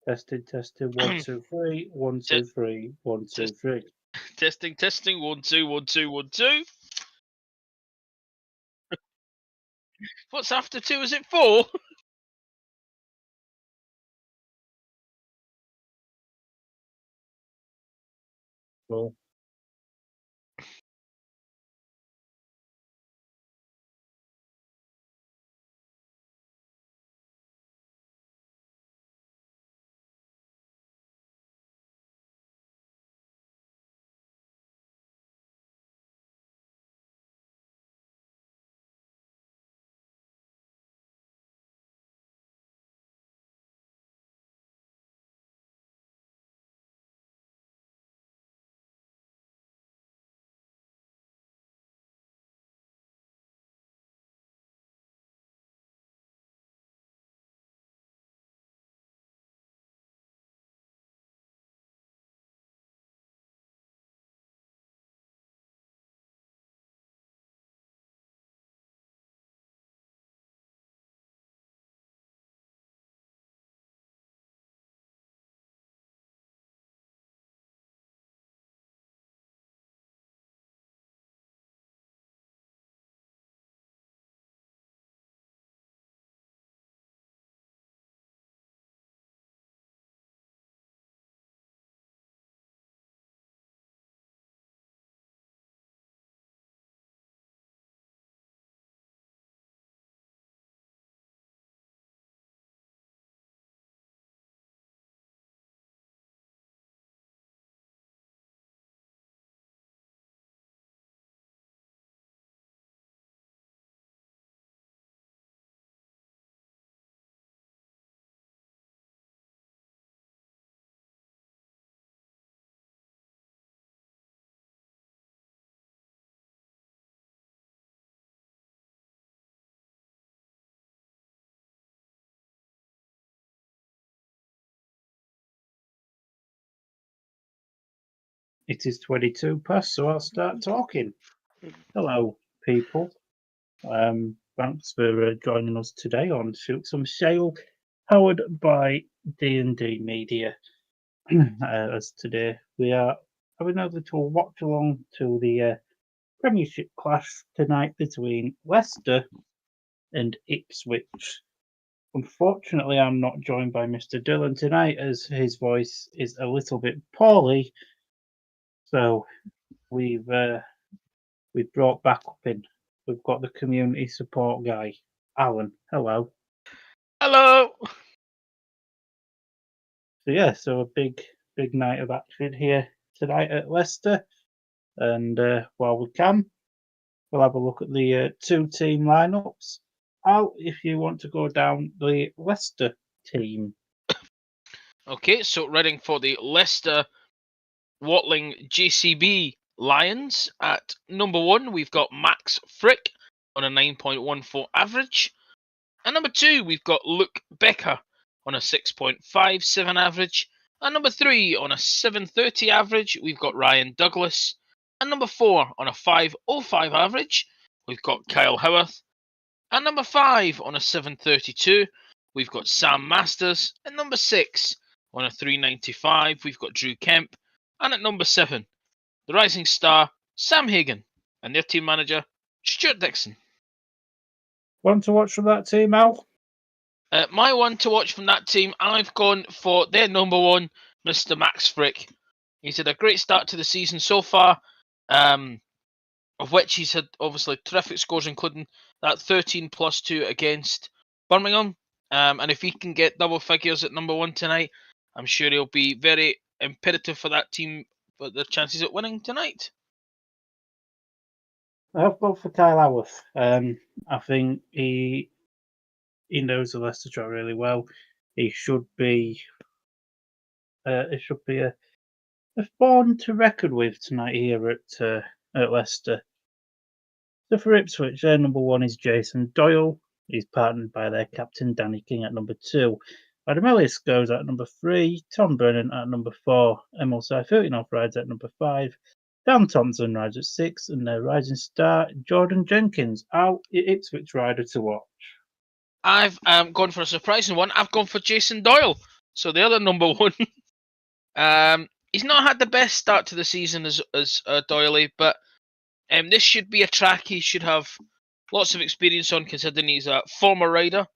Testing, 1, 2, 3, 1, 2, 3, 1, 2, 3. Testing, 1, 2, 1, 2, 1, 2. What's after 2? Is it 4? Cool. It is 22 past, so I'll start talking. Hello, people. Thanks for joining us today on Shoot Some Shale, powered by D&D Media. As today we are having a little watch along to the premiership clash tonight between Leicester and Ipswich. Unfortunately, I'm not joined by Mr. Dillon tonight as his voice is a little bit poorly. So we've brought back up in. We've got the community support guy, Alan. Hello. Hello. So a big night of action here tonight at Leicester, and while we can, we'll have a look at the two team lineups. Al, if you want to go down the Leicester team. Okay, so running for the Leicester Watling JCB Lions. At number 1, we've got Max Frick on a 9.14 average. At number 2, we've got Luke Becker on a 6.57 average. At number 3, on a 7.30 average, we've got Ryan Douglas. At number 4, on a 5.05 average, we've got Kyle Howarth. At number 5, on a 7.32, we've got Sam Masters. At number 6, on a 3.95, we've got Drew Kemp. And at number 7, the rising star, Sam Hagan, and their team manager, Stuart Dixon. One to watch from that team, Al? My one to watch from that team, I've gone for their number 1, Mr. Max Frick. He's had a great start to the season so far, of which he's had obviously terrific scores, including that 13 plus 2 against Birmingham. And if he can get double figures at number 1 tonight, I'm sure he'll be very imperative for that team for their chances at winning tonight. I've gone for Kyle Howarth. I think he knows the Leicester job really well. He should be. It should be a form to reckon with tonight here at Leicester. So for Ipswich, their number 1 is Jason Doyle. He's partnered by their captain Danny King at number 2. Adam Ellis goes at number 3. Tom Brennan at number 4. Emil Seifertinoff rides at number 5. Dan Thompson rides at 6, and their rising star Jordan Jenkins out Ipswich rider to watch. I've gone for a surprising one. I've gone for Jason Doyle. So the other number one, he's not had the best start to the season as Doyley, but this should be a track he should have lots of experience on, considering he's a former rider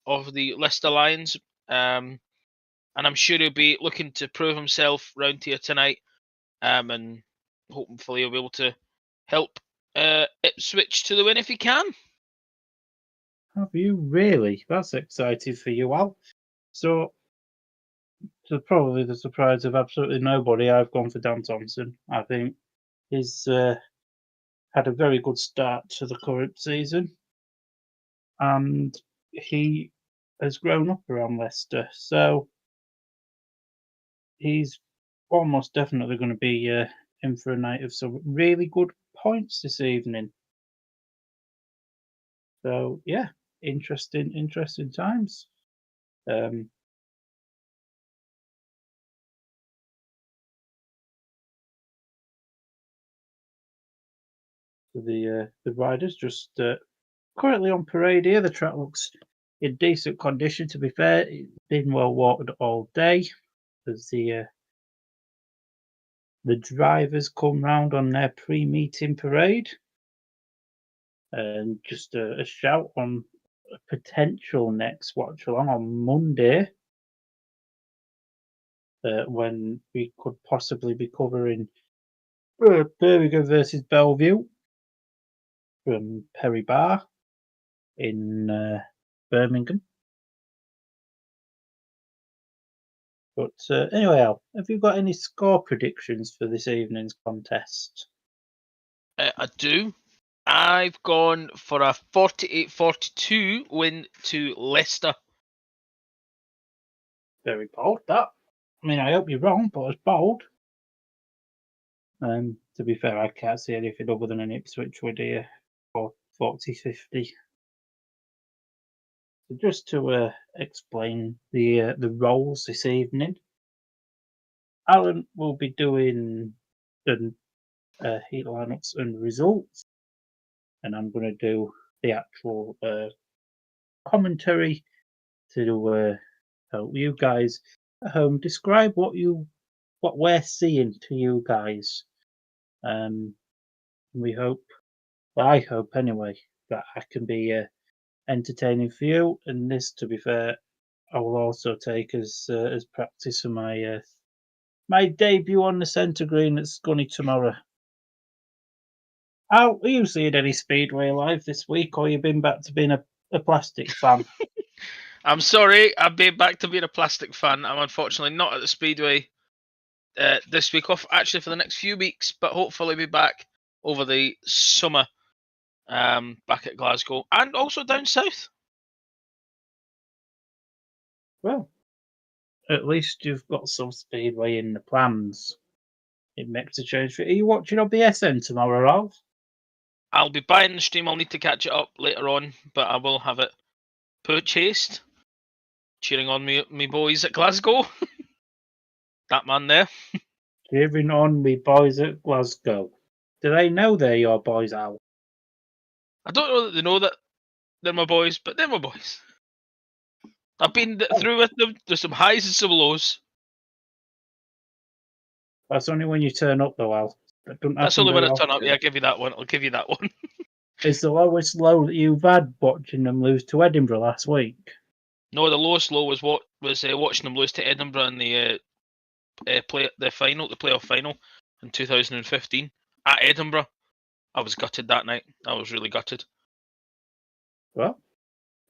of the Leicester Lions. And I'm sure he'll be looking to prove himself round here tonight. And hopefully he'll be able to help Ipswich to the win if he can. Have you really? That's exciting for you, Al. So, to probably the surprise of absolutely nobody, I've gone for Dan Thompson. I think he's had a very good start to the current season, and he has grown up around Leicester. So, he's almost definitely going to be in for a night of some really good points this evening. So, yeah, interesting times. The riders just currently on parade here. The track looks in decent condition. To be fair, it's been well watered all day. As the drivers come round on their pre-meeting parade, and just a shout on a potential next watch along on Monday, when we could possibly be covering Birmingham versus Bellevue from Perry Bar in Birmingham. But anyway, Al, have you got any score predictions for this evening's contest? I do. I've gone for a 48-42 win to Leicester. Very bold, that. I mean, I hope you're wrong, but it's bold. To be fair, I can't see anything other than an Ipswich would here for 40-50. So just to explain the roles this evening, Alan will be doing the heat lineups and results, and I'm going to do the actual commentary to help you guys at home describe what we're seeing to you guys. We hope, well, I hope anyway, that I can be entertaining for you. And this, to be fair, I will also take as practice for my my debut on the centre green at Scunny tomorrow. Al, are you seeing any Speedway live this week, or you been back to being a plastic fan? I'm sorry, I've been back to being a plastic fan. I'm unfortunately not at the Speedway this week off, actually for the next few weeks, but hopefully be back over the summer back at Glasgow and also down south. Well, at least you've got some Speedway in the plans. It makes a change for you. Are you watching on BSN tomorrow, Ralph? I'll be buying the stream. I'll need to catch it up later on, but I will have it purchased. Cheering on me boys at Glasgow. That man there. Cheering on me boys at Glasgow. Do they know they're your boys, Al? I don't know that they know that they're my boys, but they're my boys. I've been through with them. There's some highs and some lows. That's only when you turn up, though, Al. That's only when I turn up. Yeah, I'll give you that one. I'll give you that one. Is the lowest low that you've had watching them lose to Edinburgh last week? No, the lowest low was watching them lose to Edinburgh in the playoff final in 2015 at Edinburgh. I was gutted that night. I was really gutted. Well,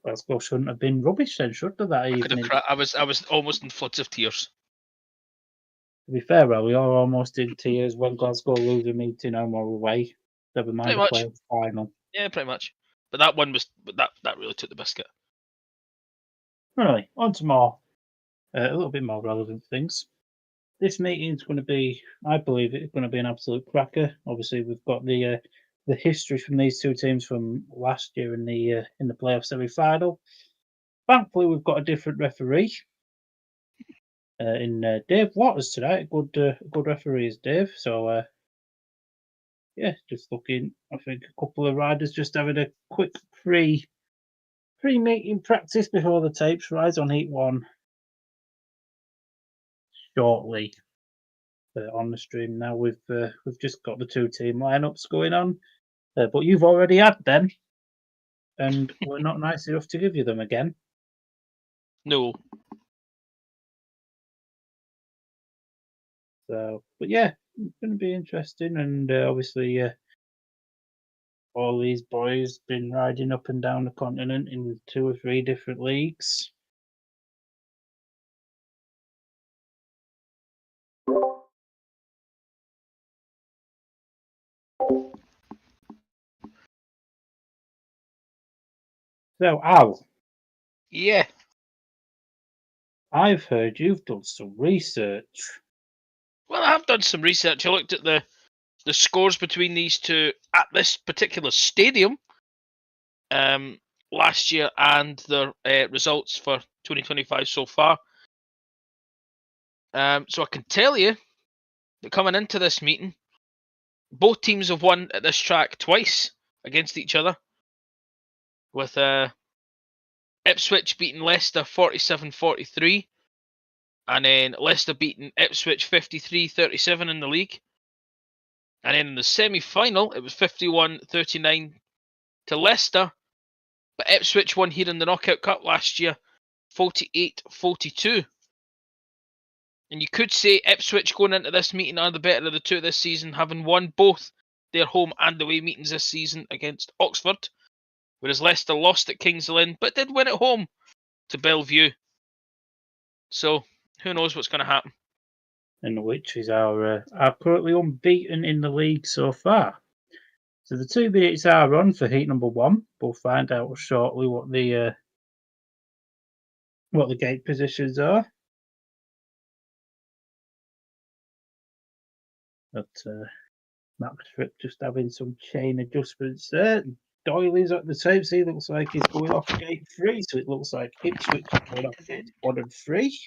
Glasgow shouldn't have been rubbish then, should they, that evening? I was almost in floods of tears. To be fair, Al, we are almost in tears when Glasgow lose a meeting home or away. Never mind the playoff final. Yeah, pretty much. But that one was that really took the biscuit. Anyway, on to more, a little bit more relevant things. This meeting is going to be, I believe, it's going to be an absolute cracker. Obviously, we've got the history from these two teams from last year in the playoff semi-final. Thankfully, we've got a different referee in Dave Waters tonight. Good referee is Dave. So yeah, just looking. I think a couple of riders just having a quick pre-meeting practice before the tapes rise on Heat 1. shortly on the stream. Now we've just got the 2 team lineups going on, but you've already had them, and we're not nice enough to give you them again. No. So, but yeah, it's going to be interesting, and obviously all these boys been riding up and down the continent in 2 or 3 different leagues. So, Al, Yeah. I've heard you've done some research. Well, I have done some research. I looked at the scores between these two at this particular stadium last year and the results for 2025 so far. So I can tell you that coming into this meeting, both teams have won at this track twice against each other, with Ipswich beating Leicester 47-43, and then Leicester beating Ipswich 53-37 in the league. And then in the semi-final, it was 51-39 to Leicester, but Ipswich won here in the Knockout Cup last year 48-42. And you could say Ipswich going into this meeting are the better of the two this season, having won both their home and away meetings this season against Oxford, whereas Leicester lost at Kings Lynn but did win at home to Bellevue. So who knows what's going to happen. And the Witches are currently unbeaten in the league so far. So the 2 minutes are on for heat number 1. We'll find out shortly what the gate positions are. But Max Fripp just having some chain adjustments there. Doyley's at the same. See, looks like he's going off gate 3, so it looks like Ipswich is going off gate 1 and 3.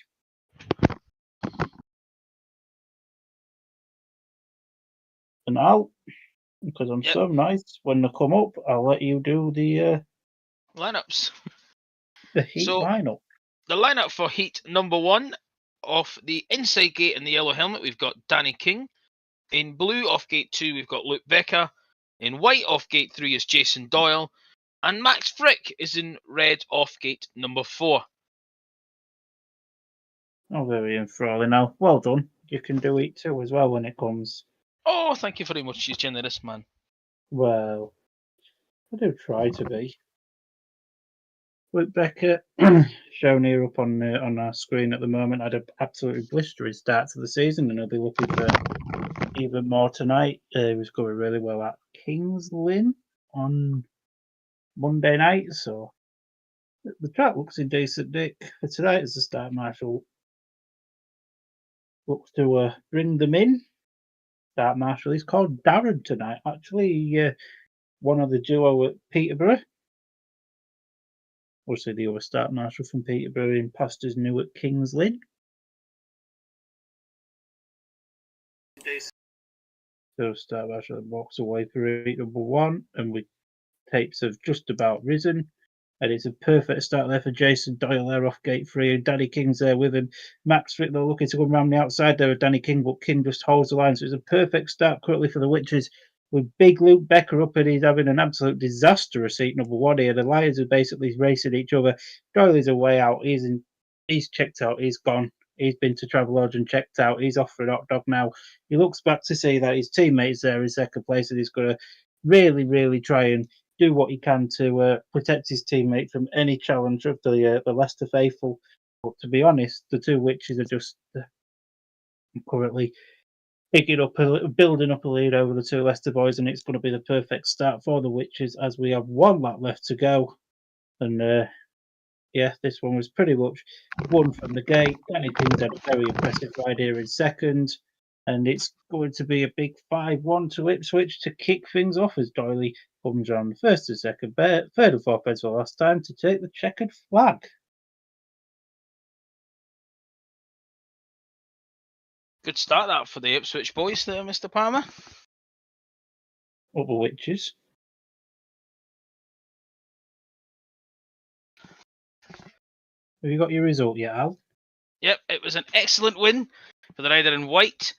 And I'll, because I'm so nice, when they come up, I'll let you do the lineups. The heat So, lineup. The lineup for heat number 1, off the inside gate in the yellow helmet, we've got Danny King. In blue, off gate 2, we've got Luke Becker. In white, off gate 3 is Jason Doyle. And Max Frick is in red, off gate number 4. Oh, very enthralling now. Well done. You can do it too as well when it comes. Oh, thank you very much. She's generous, man. Well, I do try to be. Luke Becker, shown here up on our screen at the moment, had an absolutely blistering start to the season, and he'll be looking for even more tonight. He was going really well at Kings Lynn on Monday night, so the track looks in decent nick for tonight as the start marshal looks to bring them in. Start marshal, he's called Darren tonight, actually, one of the duo at Peterborough. Obviously, the other start marshal from Peterborough in Pastors New at Kings Lynn. So start marshal walks away for heat number 1, and with tapes have just about risen. And it's a perfect start there for Jason Doyle there off gate 3, and Danny King's there with him. Max Frick, they're looking to come around the outside there with Danny King, but King just holds the line. So it's a perfect start currently for the Witches, with big Luke Becker up, and he's having an absolute disastrous seat number 1 here. The Lions are basically racing each other. Doyle is away out. He's checked out. He's gone. He's been to Travelodge and checked out. He's off for an hot dog now. He looks back to see that his teammates there in second place, and he's going to really, really try and do what he can to protect his teammate from any challenge of the Leicester faithful. But to be honest, the 2 Witches are just currently building up a lead over the 2 Leicester boys, and it's going to be the perfect start for the Witches as we have 1 lap left to go. And yeah, this one was pretty much won from the gate. Danny King's had a very impressive ride here in second. And it's going to be a big 5-1 to Ipswich to kick things off as Doyley comes on first and second, third and fourth beds for last time to take the checkered flag. Good start that for the Ipswich boys there, Mr. Palmer. Other Witches. Have you got your result yet, Al? Yep, it was an excellent win. For the rider in white,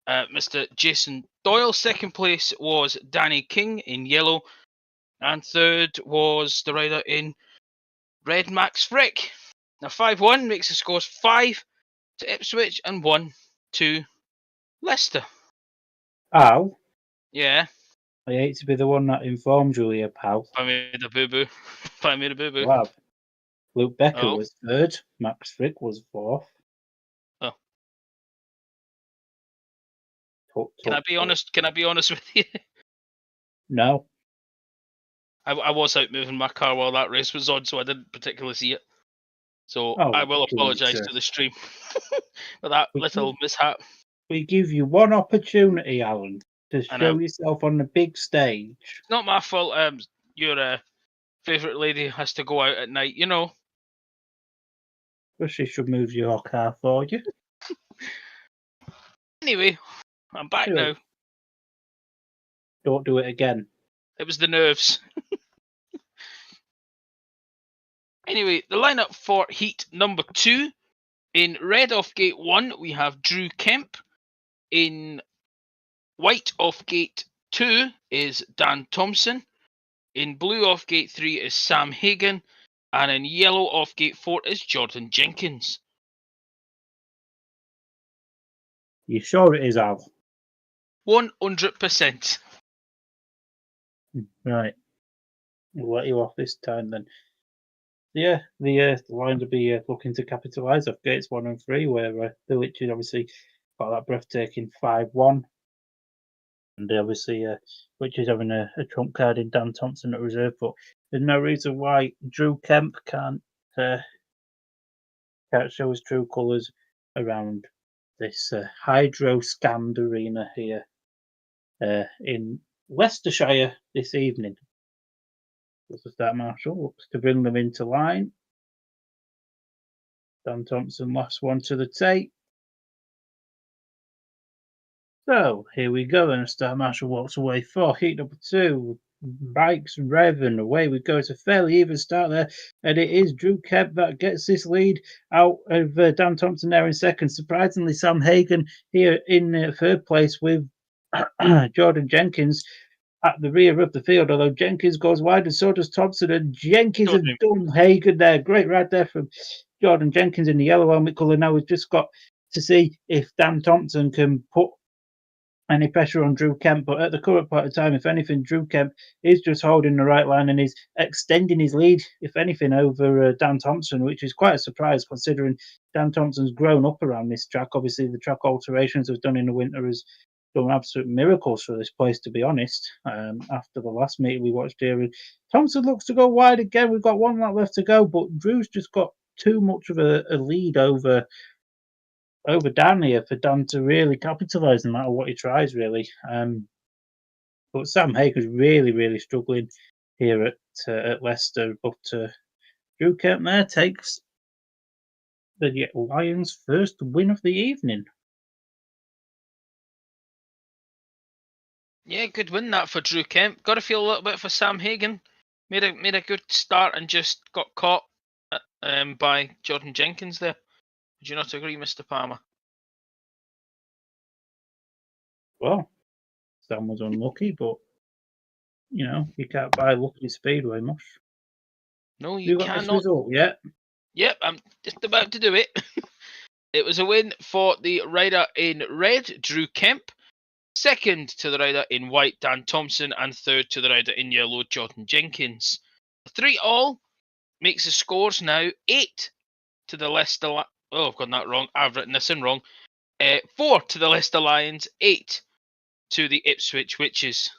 Mr. Jason Doyle. Second place was Danny King in yellow. And third was the rider in red, Max Frick. Now 5-1 makes the scores 5 to Ipswich and 1 to Leicester. Al, Yeah. I hate to be the one that informed you here, pal. I made a boo-boo. I made a boo-boo. Wow. Luke Becker Oh. was third. Max Frick was fourth. Oh. Can I be honest? Can I be honest with you? No. I was out moving my car while that race was on, so I didn't particularly see it. So I will apologise to the stream for that little mishap. We give you one opportunity, Alan, to I know. show yourself on the big stage. It's not my fault. Your favourite lady has to go out at night, you know. But she should move your car for you. Anyway, I'm back now. Don't do it again. It was the nerves. Anyway, the lineup for heat number 2. In red off gate 1, we have Drew Kemp. In white off gate 2 is Dan Thompson. In blue off gate 3 is Sam Hagan. And in yellow off gate 4 is Jordan Jenkins. You sure it is, Al? 100%. Right. We'll let you off this time then. Yeah, the Lions will be looking to capitalise off gates 1 and 3, where the Witches obviously got that breathtaking 5-1. And obviously, Witches having a trump card in Dan Thompson at reserve, but there's no reason why Drew Kemp can't show his true colours around this hydro-scammed arena here in Leicestershire this evening. The start marshal looks to bring them into line. Dan Thompson last one to the tape. So here we go, and Star Marshal walks away for heat number 2. Bikes rev and away we go. It's a fairly even start there, and it is Drew Kemp that gets this lead out of Dan Thompson there in second. Surprisingly, Sam Hagan here in third place with Jordan Jenkins at the rear of the field, although Jenkins goes wide and so does Thompson, and Jenkins has done Hagan there. Great ride there from Jordan Jenkins in the yellow helmet colour. Now we've just got to see if Dan Thompson can put any pressure on Drew Kemp, but at the current point of time, if anything, Drew Kemp is just holding the right line and is extending his lead, if anything, over Dan Thompson, which is quite a surprise considering Dan Thompson's grown up around this track. Obviously, the track alterations have done in the winter has done absolute miracles for this place, to be honest. After the last meeting we watched here, Thompson looks to go wide again. We've got one lap left to go, but Drew's just got too much of a lead over Dan here for Dan to really capitalise no matter what he tries, really. But Sam Hager's really, really struggling here at Leicester. But Drew Kemp there takes the Lions' first win of the evening. Yeah, good win that for Drew Kemp. Got to feel a little bit for Sam Hagan. Made a good start and just got caught by Jordan Jenkins there. Would you not agree, Mr. Palmer? Well, Sam was unlucky, but you know you can't buy lucky speedway much. No, you got cannot. This result yet? Yep, I'm just about to do it. It was a win for the rider in red, Drew Kemp. Second to the rider in white, Dan Thompson, and third to the rider in yellow, Jordan Jenkins. 3-all makes the scores now 8 to the Leicester. Oh, I've got that wrong. I've written this in wrong. 4 to the Leicester Lions, 8 to the Ipswich Witches.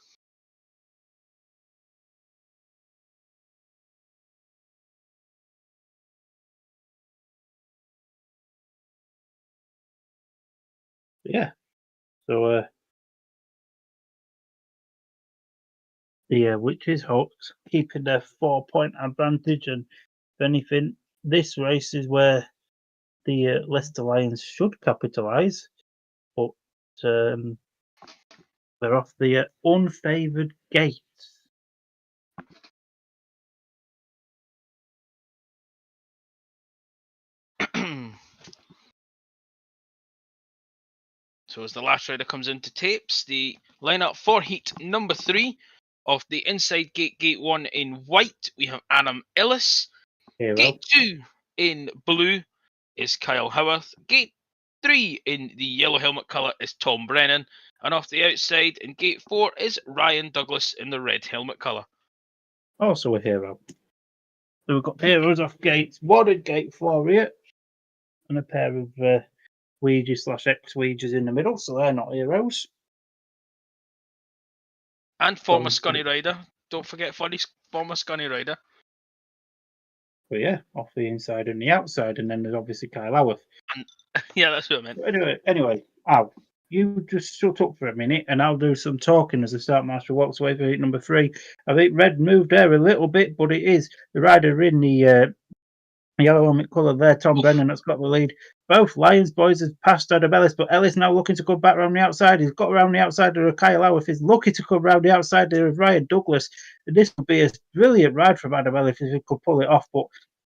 Yeah. So the Witches Hawks keeping their 4-point advantage, and if anything, this race is where the Leicester Lions should capitalise, but they're off the unfavoured gate. So as the last rider comes into tapes, the lineup for heat number 3 of the inside gate 1 in white, we have Adam Ellis. Hero. Gate 2 in blue is Kyle Howarth. Gate 3 in the yellow helmet colour is Tom Brennan. And off the outside in gate 4 is Ryan Douglas in the red helmet colour. Also a hero. So we've got heroes off gate 1 and gate 4 here. And a pair of Ouija / ex-Ouijas in the middle, so they're not heroes. And former Scunny Rider. Don't forget former Scunny Rider. But yeah, off the inside and the outside, and then there's obviously Kyle Howarth. Yeah, that's what I meant. Anyway, Al, you just shut up for a minute, and I'll do some talking as the start master walks away for heat number 3. I think red moved there a little bit, but it is the rider in the yellow helmet colour there, Tom Brennan, that's got the lead. Both Lions boys have passed Adam Ellis, but Ellis now looking to come back around the outside. He's got around the outside of Kyle Howarth. He's lucky to come around the outside of Ryan Douglas. And this would be a brilliant ride from Adam Ellis if he could pull it off, but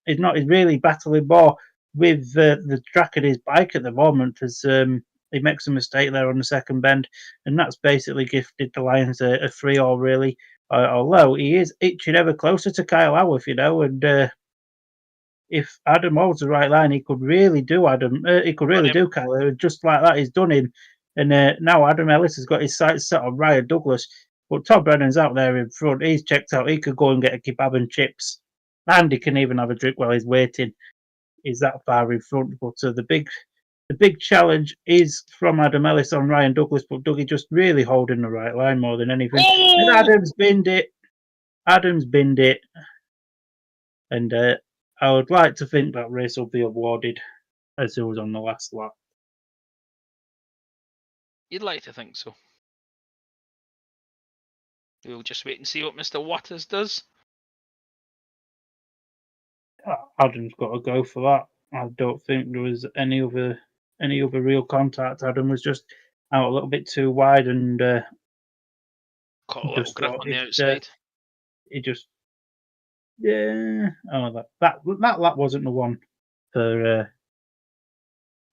he's not. He's really battling more with the track of his bike at the moment as he makes a mistake there on the second bend, and that's basically gifted the Lions a 3-all really. Although he is itching ever closer to Kyle Howarth, and if Adam holds the right line, he could really do Adam. He could really do Kyle, just like that. He's done him, and now Adam Ellis has got his sights set on Ryan Douglas. But Tom Brennan's out there in front. He's checked out. He could go and get a kebab and chips, and he can even have a drink while he's waiting. He's that far in front. But the big challenge is from Adam Ellis on Ryan Douglas. But Dougie just really holding the right line more than anything. Oh! And Adam's binned it. And I would like to think that race will be awarded as it was on the last lap. You'd like to think so. We'll just wait and see what Mr. Waters does. Adam's got to go for that. I don't think there was any other real contact. Adam was just out a little bit too wide and caught a little grip on the outside. He just that lap wasn't the one for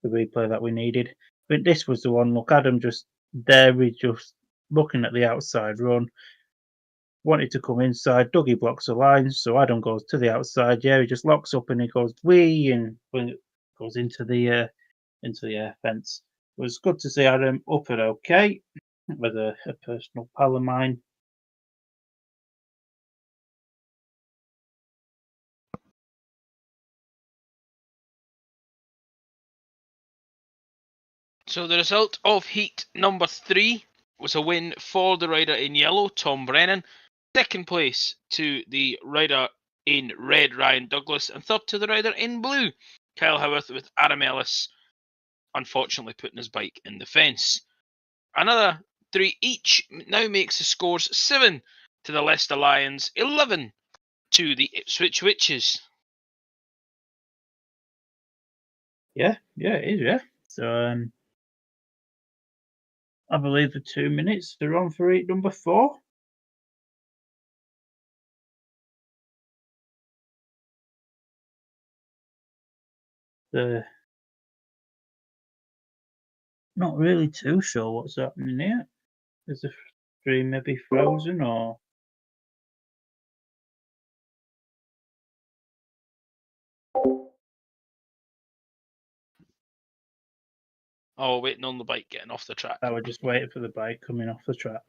the replay that we needed. But this was the one. Look, Adam just there. He's just looking at the outside run. Wanted to come inside. Dougie blocks the line, so Adam goes to the outside. Yeah, he just locks up and he goes wee and goes into the air fence. It was good to see Adam up and okay with a personal pal of mine. So the result of heat number 3 was a win for the rider in yellow, Tom Brennan. Second place to the rider in red, Ryan Douglas. And third to the rider in blue, Kyle Howarth, with Adam Ellis unfortunately putting his bike in the fence. Another 3 each now makes the scores 7 to the Leicester Lions, 11 to the Ipswich Witches. Yeah, it is, yeah. So I believe the 2 minutes are on for heat number 4. Not really too sure what's happening here. Is the stream maybe frozen or? Oh, waiting on the bike getting off the track. I was just waiting for the bike coming off the track.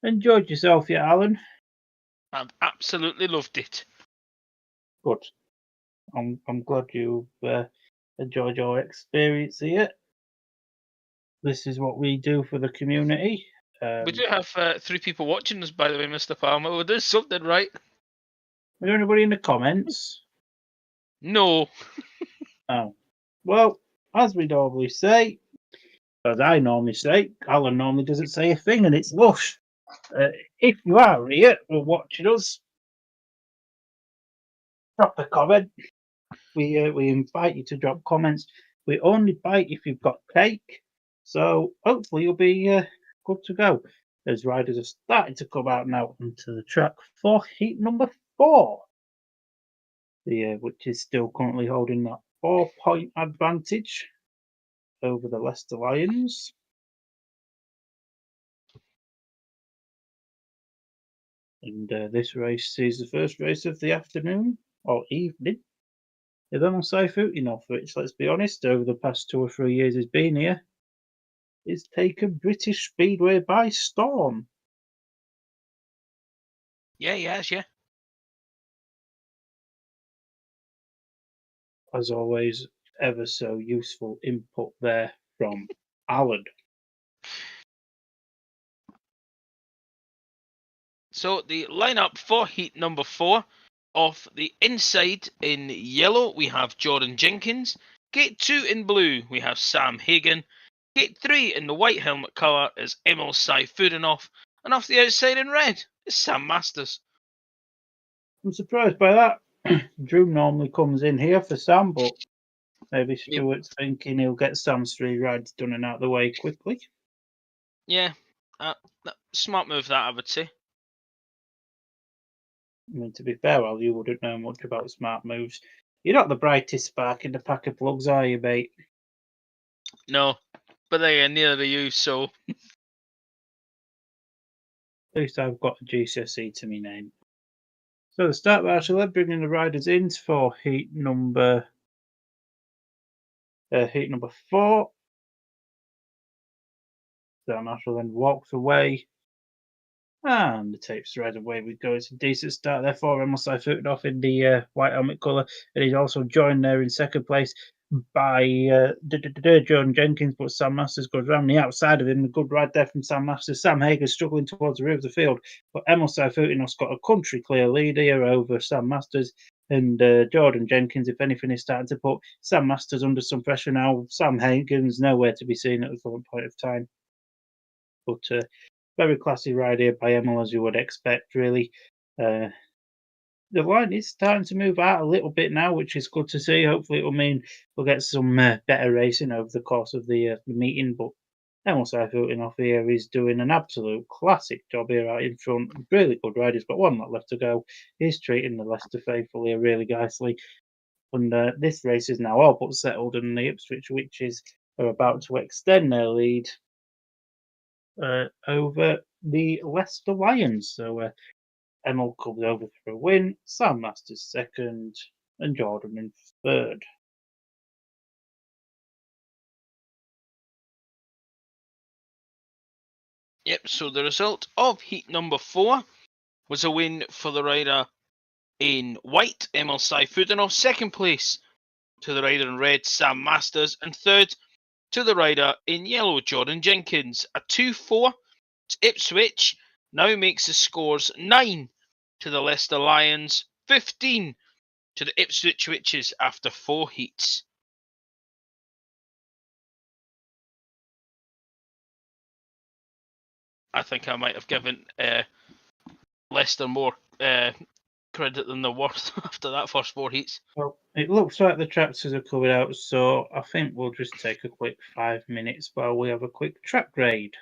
Enjoyed yourself, yeah, Alan? I've absolutely loved it. Good. I'm glad you've enjoyed your experience here. This is what we do for the community. We do have 3 people watching us, by the way, Mr. Palmer. We're doing something right. Is there anybody in the comments? No. Oh. Well, as we normally say, as I normally say, Alan normally doesn't say a thing, and it's lush. If you are here or watching us, drop a comment. We invite you to drop comments. We only bite if you've got cake, so hopefully you'll be good to go. as riders are starting to come out now onto the track for heat number 4. Which is still currently holding that 4-point advantage over the Leicester Lions. And this race is the first race of the afternoon or evening. If I'm Seifutin off, which, let's be honest, over the past 2 or 3 years he's been here, it's taken British Speedway by storm. Yeah, he has, yeah. As always, ever so useful input there from Alan. So the lineup for heat number 4, off the inside in yellow we have Jordan Jenkins. Gate 2 in blue we have Sam Hagan. Gate 3 in the white helmet colour is Emil Saifurinov. And off the outside in red is Sam Masters. I'm surprised by that. Drew normally comes in here for Sam, but maybe Stuart's thinking he'll get Sam's 3 rides done and out of the way quickly. Yeah, smart move that, I would say. I mean, to be fair, well, you wouldn't know much about smart moves. You're not the brightest spark in the pack of plugs, are you, mate? No, but neither are you, so... At least I've got a GCSE to my name. So the start marshal bringing the riders in for heat number 4. Start marshal then walks away. And the tape's thread away we go. It's a decent start there for Emil Saifutinov in the white helmet colour. And he's also joined there in second place by Jordan Jenkins, but Sam Masters goes around the outside of him. A good ride there from Sam Masters. Sam Hagen struggling towards the rear of the field, but Emil Saifutinov's got a country clear lead here over Sam Masters. And Jordan Jenkins, if anything, is starting to put Sam Masters under some pressure now. Sam Hagen's nowhere to be seen at the current point of time. But very classy ride here by Emil, as you would expect, really. The line is starting to move out a little bit now, which is good to see. Hopefully, it will mean we'll get some better racing over the course of the meeting. But Emil Saifutinov here is doing an absolute classic job here out in front. Really good ride. He's got one lap left to go. He's treating the Leicester faithful here really nicely. And this race is now all but settled, and the Ipswich Witches are about to extend their lead over the Leicester Lions. So Emil comes over for a win, Sam Masters second, and Jordan in third. Yep, so the result of heat number 4 was a win for the rider in white, Emil Saifutinov. Second place to the rider in red, Sam Masters. And third to the rider in yellow, Jordan Jenkins. A 2-4 to Ipswich now makes the scores 9 to the Leicester Lions, 15 to the Ipswich Witches after 4 heats. I think I might have given Leicester more credit than they're worth after that first 4 heats. Well, it looks like the tractors are coming out, so I think we'll just take a quick 5 minutes while we have a quick track grade.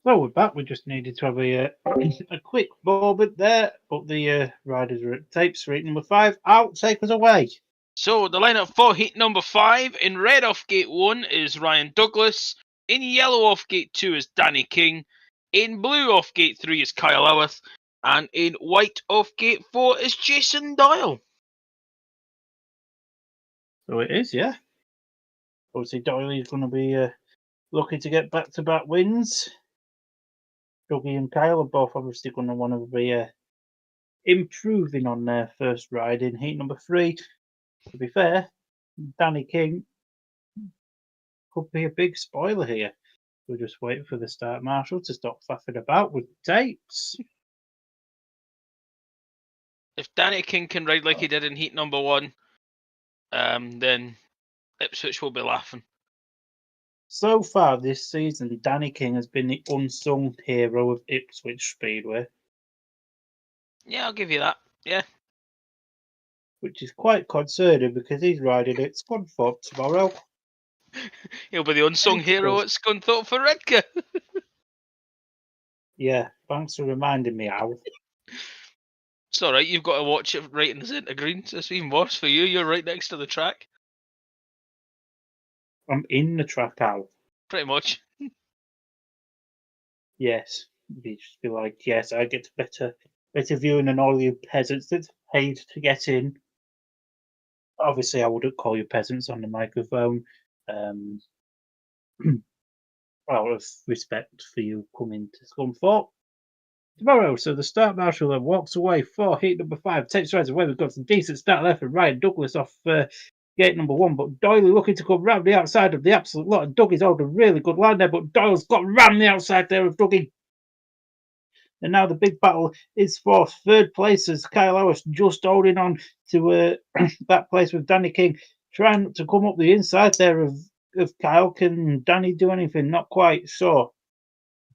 So with that, we just needed to have a quick moment there, but the riders are at tapes for heat number 5. Out, take us away. So the lineup for heat number 5, in red off gate 1 is Ryan Douglas, in yellow off gate 2 is Danny King, in blue off gate 3 is Kyle Howarth, and in white off gate 4 is Jason Doyle. So it is, yeah. Obviously, Doyley's going to be looking to get back-to-back wins. Dougie and Kyle are both obviously going to want to be improving on their first ride in heat number 3. To be fair, Danny King could be a big spoiler here. We're just waiting for the start marshal to stop faffing about with tapes. If Danny King can ride like he did in heat number 1, then Ipswich will be laughing. So far this season, Danny King has been the unsung hero of Ipswich Speedway, Yeah, I'll give you that. Yeah. which is quite concerning because he's riding at Scunthorpe tomorrow. He'll be the unsung hero at Scunthorpe for Redcar. Yeah, thanks for reminding me, Al. It's alright, you've got to watch it right in the centre green, so it's even worse for you. You're right next to the track. I'm in the track, Al. Pretty much. Yes, you just be like, yes, I get better viewing than all you peasants that paid to get in. Obviously, I wouldn't call you peasants on the microphone. Out of respect for you coming to Scunthorpe tomorrow. So the start marshal then walks away for heat number 5, takes strides away. We've got some decent start there for Ryan Douglas off gate number 1, but Doyle looking to come round the outside of the absolute lot. And Dougie's holding a really good line there, but Doyle's got round the outside there of Dougie. And now the big battle is for third place as Kyle Howarth just holding on to that place with Danny King, trying to come up the inside there of Kyle. Can Danny do anything? Not quite. So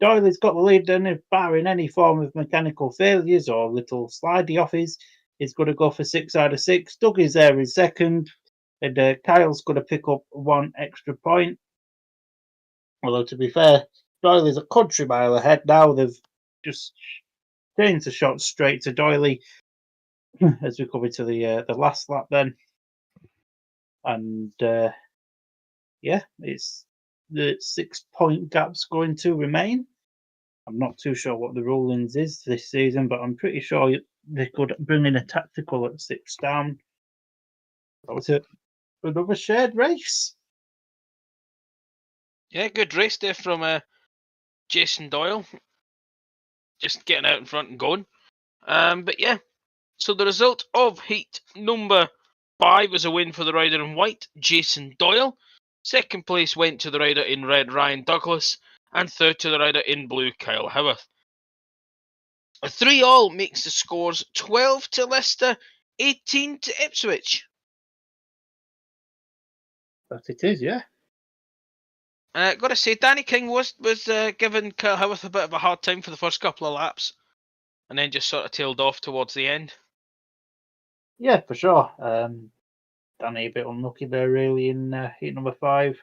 Doyley's got the lead, and barring any form of mechanical failures or little slidey offs, he's going to go for 6 out of 6. Dougie's there in second, and Kyle's going to pick up 1 extra point. Although, to be fair, Doyley's a country mile ahead now. They've just changed the shot straight to Doyley as we come into the last lap then. And yeah, it's the 6-point gap's going to remain. I'm not too sure what the rulings is this season, but I'm pretty sure they could bring in a tactical at 6 down. That was it. Another shared race. Yeah, good race there from Jason Doyle. Just getting out in front and going. But yeah, so the result of heat number 5 was a win for the rider in white, Jason Doyle. Second place went to the rider in red, Ryan Douglas. And third to the rider in blue, Kyle Howarth. A 3-all makes the scores 12 to Leicester, 18 to Ipswich. That it is, yeah. Got to say, Danny King was giving Kyle Howarth a bit of a hard time for the first couple of laps, and then just sort of tailed off towards the end. Yeah, for sure. Danny a bit unlucky there, really, in heat number 5,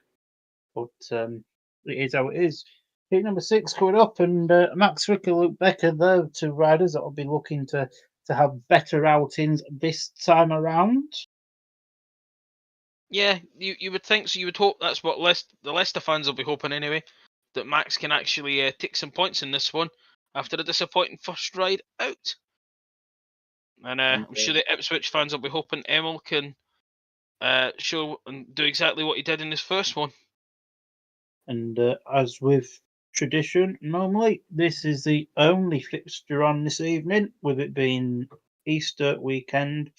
but it is how it is. Heat number 6 coming up, and Max Frick and Luke Becker, there, 2 riders that will be looking to have better outings this time around. Yeah, you would think so. You would hope that's what the Leicester fans will be hoping anyway, that Max can actually take some points in this one after a disappointing first ride out. And I'm sure the Ipswich fans will be hoping Emil can show and do exactly what he did in his first one. And as with tradition, normally this is the only fixture on this evening, with it being Easter weekend.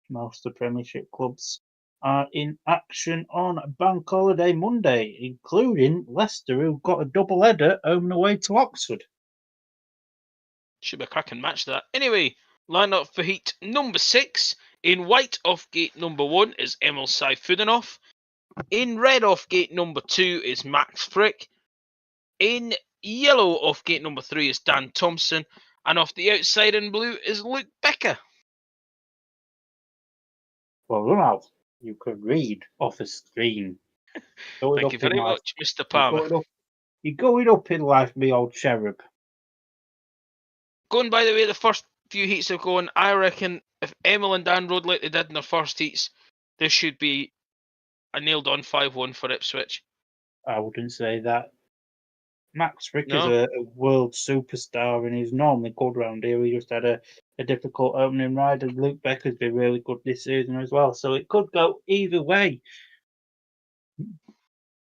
Most of the Premiership clubs are in action on Bank Holiday Monday, including Leicester, who've got a double header home and away to Oxford. Should be a cracking match that. Anyway, line up for heat number 6. In white off gate number 1 is Emil Saifudanov. In red off gate number 2 is Max Frick. In yellow off gate number 3 is Dan Thompson. And off the outside in blue is Luke Becker. Well done, Al. You can read off a screen. Thank you very much, Mr. Palmer. You're going up in life, me old cherub. Going by the way the first few heats have gone, I reckon if Emil and Dan rode like they did in their first heats, this should be a nailed-on 5-1 for Ipswich. I wouldn't say that. Max Frick is No? a world superstar, and he's normally good round here. He just had a difficult opening ride, and Luke Becker's been really good this season as well. So it could go either way.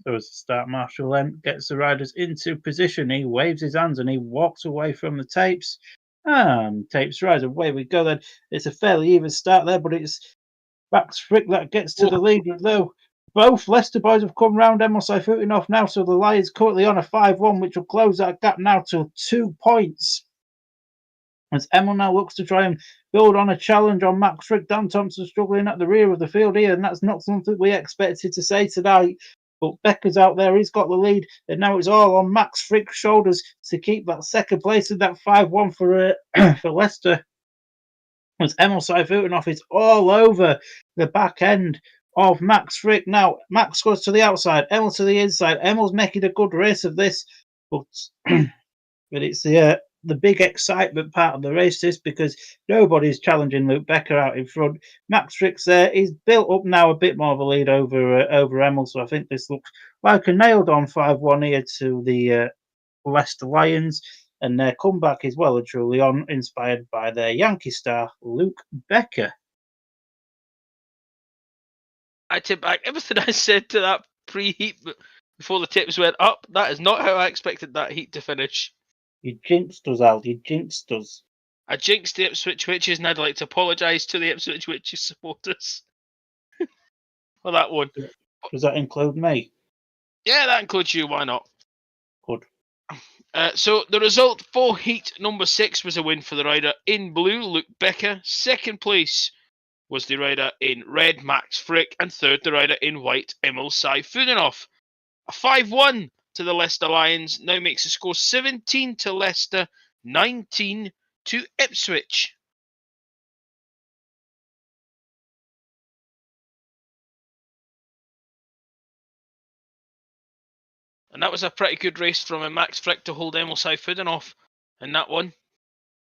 So as the start marshal then gets the riders into position, he waves his hands and he walks away from the tapes. And tapes rise, away we go then. It's a fairly even start there, but it's Max Frick that gets to the lead, though. Both Leicester boys have come round Emil Saifutinov now, so the Lions currently on a 5-1, which will close that gap now to 2 points. As Emil now looks to try and build on a challenge on Max Frick, Dan Thompson struggling at the rear of the field here, and that's not something we expected to say tonight. But Becker's out there, he's got the lead, and now it's all on Max Frick's shoulders to keep that second place in that 5-1 for for Leicester. As Emil Saifutinov is all over the back end of Max Frick. Now, Max goes to the outside, Emil to the inside. Emil's making a good race of this, but but it's the big excitement part of the race, this, because nobody's challenging Luke Becker out in front. Max Frick's there. He's built up now a bit more of a lead over Emil, so I think this looks like a nailed-on 5-1 here to the Leicester Lions. And their comeback is well and truly on, inspired by their Yankee star, Luke Becker. I take back everything I said to that pre-heat before the tips went up. That is not how I expected that heat to finish. You jinxed us, Al. You jinxed us. I jinxed the Ipswich Witches, and I'd like to apologise to the Ipswich Witches supporters for that one. Does that include me? Yeah, that includes you. Why not? Good. So the result for heat number 6 was a win for the rider in blue, Luke Becker. Second place was the rider in red, Max Frick, and third the rider in white, Emil Saifutinov. A 5-1 to the Leicester Lions now makes the score 17 to Leicester, 19 to Ipswich. And that was a pretty good race from a Max Frick to hold Emil Saifutinov in that one.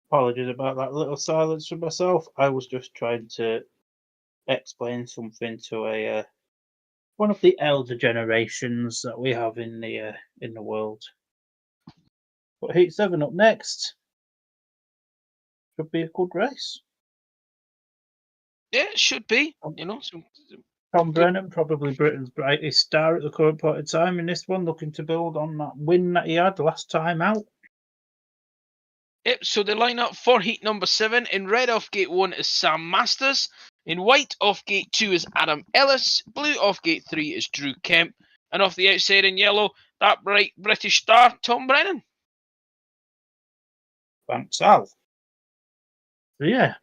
Apologies about that little silence from myself. I was just trying to explain something to one of the elder generations that we have in the world. But Heat 7 up next. Should be a good race. Yeah, it should be. Tom Brennan, probably Britain's brightest star at the current point in time in this one, looking to build on that win that he had last time out. Yep, so the lineup for heat number 7, in red off gate 1 is Sam Masters, in white off gate 2 is Adam Ellis, blue off gate 3 is Drew Kemp, and off the outside in yellow, that bright British star, Tom Brennan. Thanks, Al. So yeah,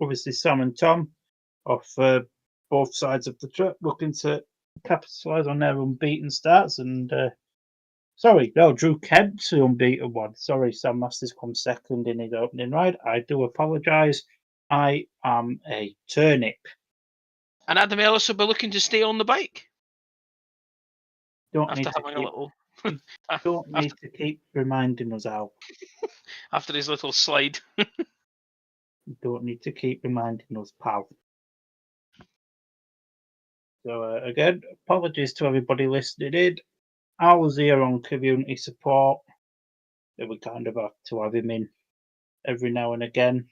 obviously Sam and Tom off both sides of the track, looking to capitalise on their unbeaten starts. And Drew Kemp's the unbeaten one. Sorry, Sam Masters comes second in his opening ride. I do apologise. I am a turnip. And Adam Ellis will be looking to stay on the bike. Don't after having a little. Don't need to keep reminding us, Al. After his little slide. You don't need to keep reminding us, pal. So again, apologies to everybody listening in. I was here on community support. We kind of have to have him in every now and again.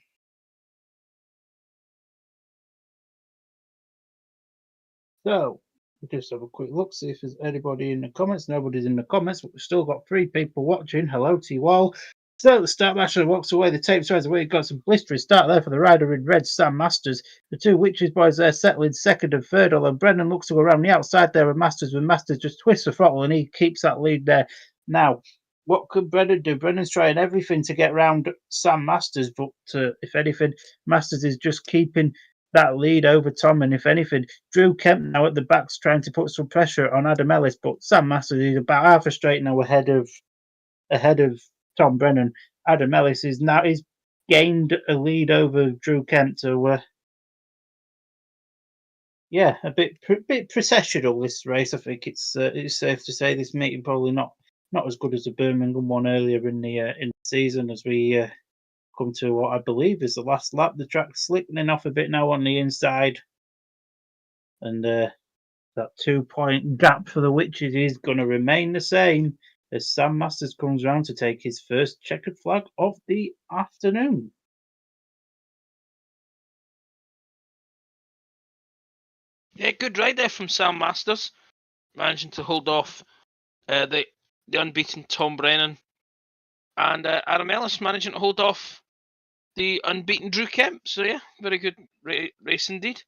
So we'll just have a quick look, see if there's anybody in the comments. Nobody's in the comments, but we've still got 3 people watching. Hello to you all. So the start masher walks away. The tape strides away. Got some blistering start there for the rider in red, Sam Masters. The 2 Witches boys there settling second and third. Although Brennan looks to go around the outside there with Masters. When Masters just twists the throttle and he keeps that lead there. Now, what could Brennan do? Brennan's trying everything to get round Sam Masters, but if anything, Masters is just keeping that lead over Tom. And if anything, Drew Kemp now at the back's trying to put some pressure on Adam Ellis. But Sam Masters is about half a straight now ahead of Tom Brennan. Adam Ellis is now he's gained a lead over Drew Kemp. So Yeah, a bit processional this race. I think it's safe to say this meeting probably not as good as the Birmingham one earlier in the season as we come to what I believe is the last lap. The track's slipping off a bit now on the inside, and that 2 point gap for the Witches is going to remain the same as Sam Masters comes round to take his first checkered flag of the afternoon. Yeah, good ride there from Sam Masters, managing to hold off the unbeaten Tom Brennan, and Adam Ellis managing to hold off the unbeaten Drew Kemp. So yeah, very good race indeed.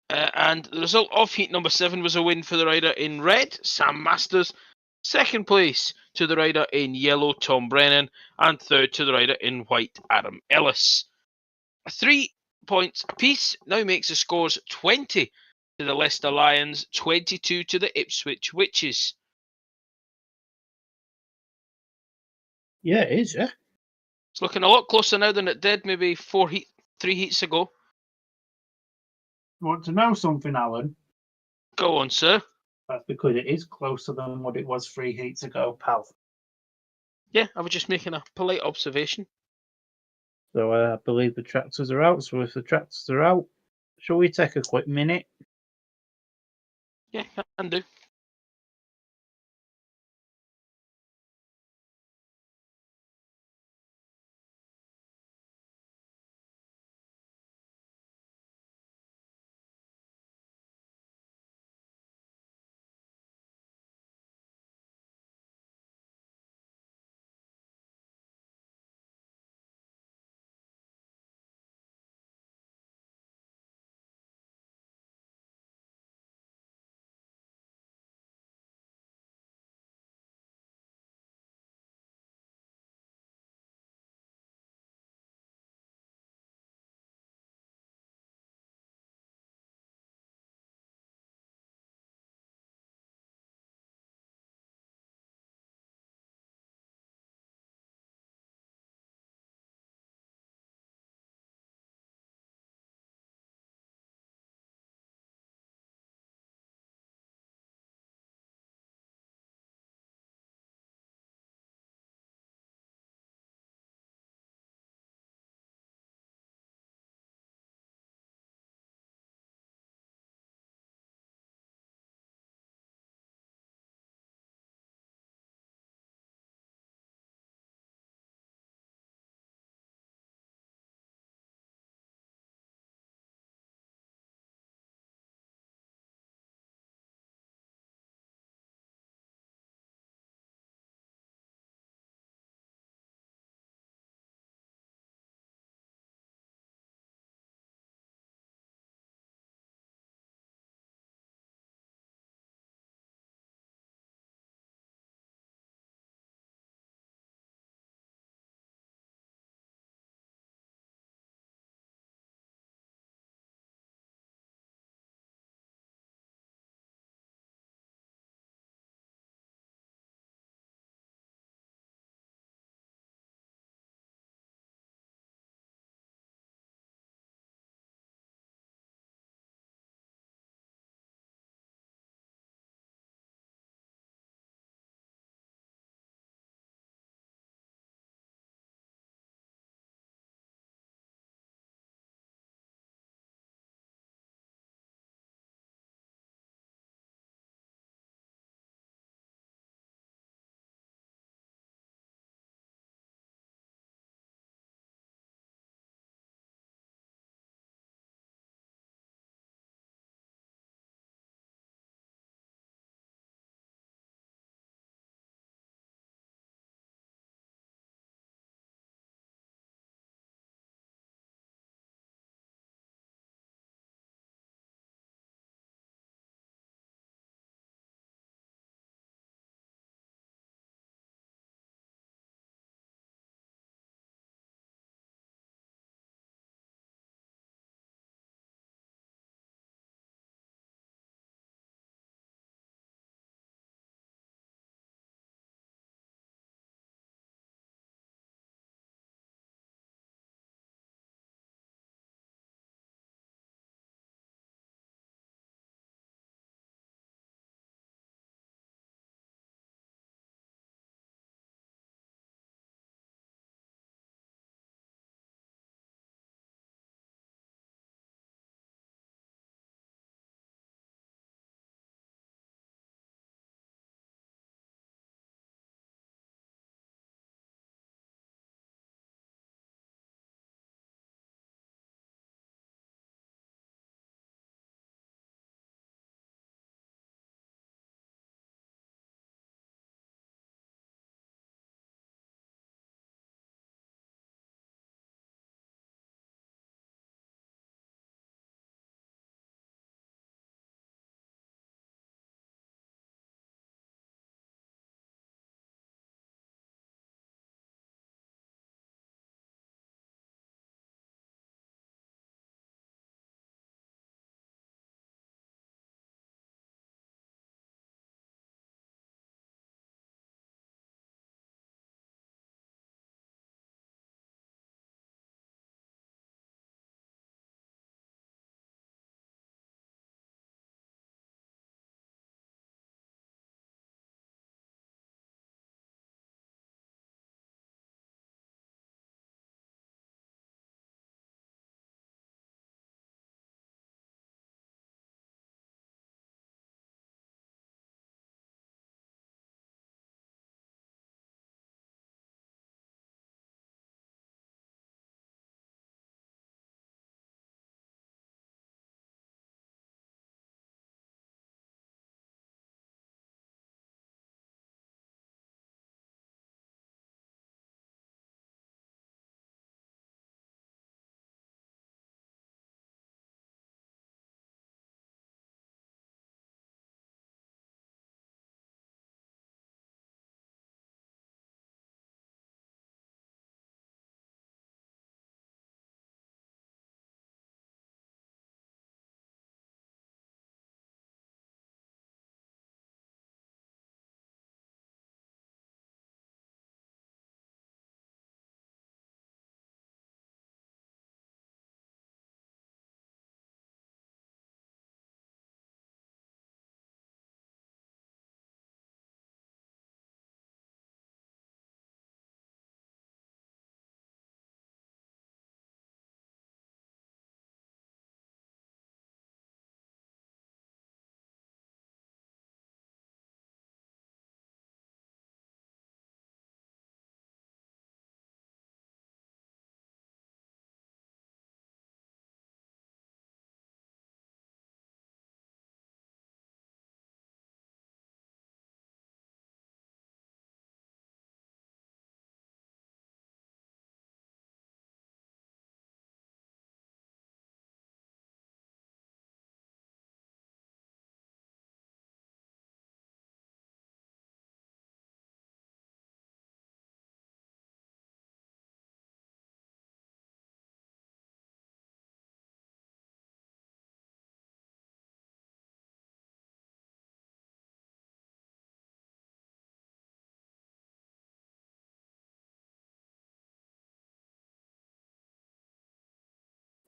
And the result of heat number 7 was a win for the rider in red, Sam Masters. Second place to the rider in yellow, Tom Brennan, and third to the rider in white, Adam Ellis. 3 points apiece now makes the scores 20 to the Leicester Lions, 22 to the Ipswich Witches. Yeah, it is, yeah. It's looking a lot closer now than it did maybe 3 heats ago. You want to know something, Alan? Go on, sir. That's because it is closer than what it was 3 heats ago, pal. Yeah, I was just making a polite observation. So I believe the tractors are out. So if the tractors are out, shall we take a quick minute? Yeah, can do.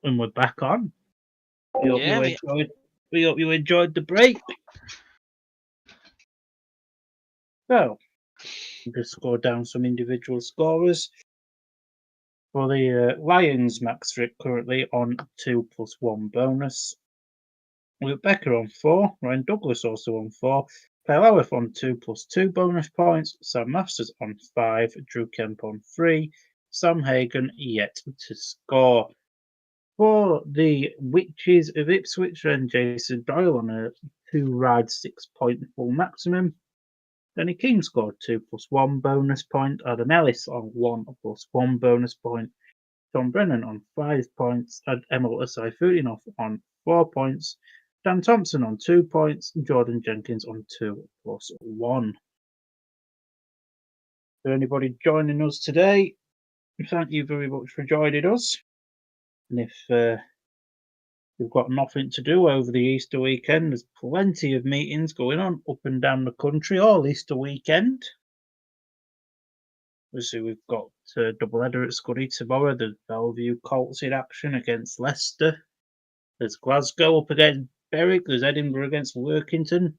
And we're back on. We hope Yeah, you enjoyed the break. So, just score down some individual scorers. For the Lions, Max Frick currently on 2+1 bonus. Luke Becker on 4. Ryan Douglas also on 4. Kyle Howarth on 2+2 bonus points. Sam Masters on 5. Drew Kemp on 3. Sam Hagan yet to score. For the Witches of Ipswich, and Jason Doyle on a 2-ride 6-point full maximum. Danny King scored 2+1 bonus point. Adam Ellis on 1+1 bonus point. Tom Brennan on 5 points. And Emil Asai-Fudinov on 4 points. Dan Thompson on 2 points. Jordan Jenkins on 2+1. For anybody joining us today, thank you very much for joining us. And if you've got nothing to do over the Easter weekend, there's plenty of meetings going on up and down the country all Easter weekend. Obviously, we've got a doubleheader at Scuddy tomorrow. There's Bellevue Colts in action against Leicester. There's Glasgow up against Berwick. There's Edinburgh against Workington.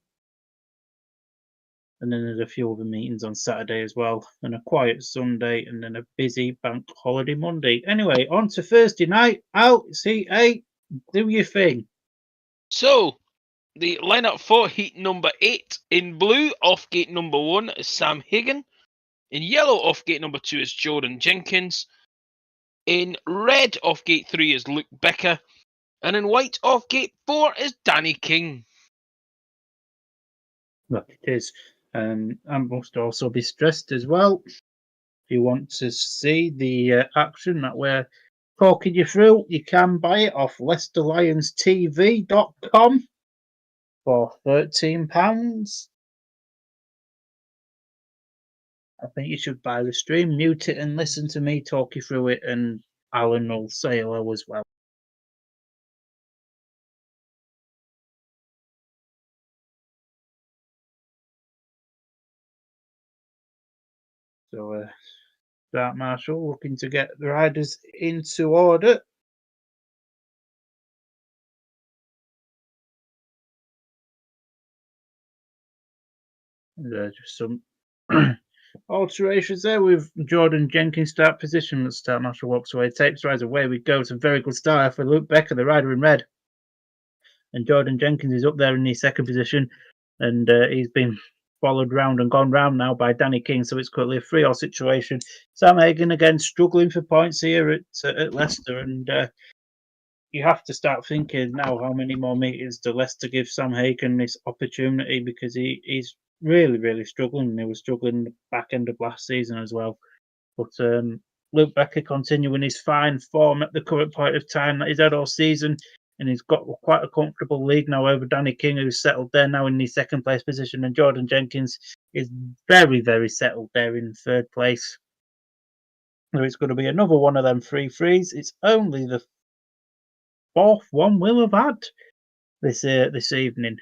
And then there's a few other meetings on Saturday as well. And a quiet Sunday. And then a busy bank holiday Monday. Anyway, on to Thursday night. LCA, do your thing. So, the lineup for heat number 8 in blue, off gate number 1 is Sam Hagan. In yellow, off gate number 2 is Jordan Jenkins. In red, off gate 3 is Luke Becker. And in white, off gate 4 is Danny King. Well, it is. And must also be stressed as well. If you want to see the action that we're talking you through, you can buy it off LeicesterLionsTV.com for £13. I think you should buy the stream, mute it, and listen to me talk you through it, and Alan will say hello as well. So, Start Marshall looking to get the riders into order. Just some alterations there with Jordan Jenkins start position. Let's Start Marshall walks away, tapes rise away. We go. It's a very good start for Luke Becker, the rider in red. And Jordan Jenkins is up there in the second position, and he's been followed round and gone round now by Danny King, so it's currently a 3-all situation. Sam Hagan again struggling for points here at Leicester, and you have to start thinking now how many more meetings do Leicester give Sam Hagan this opportunity, because he's really, really struggling. He was struggling the back end of last season as well. But Luke Becker continuing his fine form at the current point of time that he's had all season, and he's got quite a comfortable lead now over Danny King, who's settled there now in the second place position, and Jordan Jenkins is very, very settled there in third place. So it's going to be another one of them 3-3s. It's only the fourth one we'll have had this evening.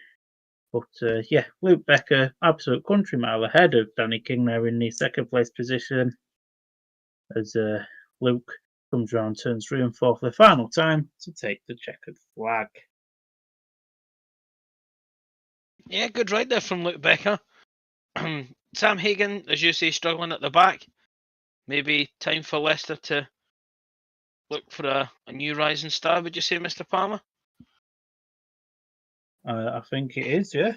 But yeah, Luke Becker, absolute country mile ahead of Danny King there in the second place position, as Luke comes round, turns 3 and 4 for the final time to take the checkered flag. Yeah, good ride there from Luke Becker. Sam Hagan, as you say, struggling at the back. Maybe time for Leicester to look for a new rising star, would you say, Mr. Palmer? I think it is, yeah.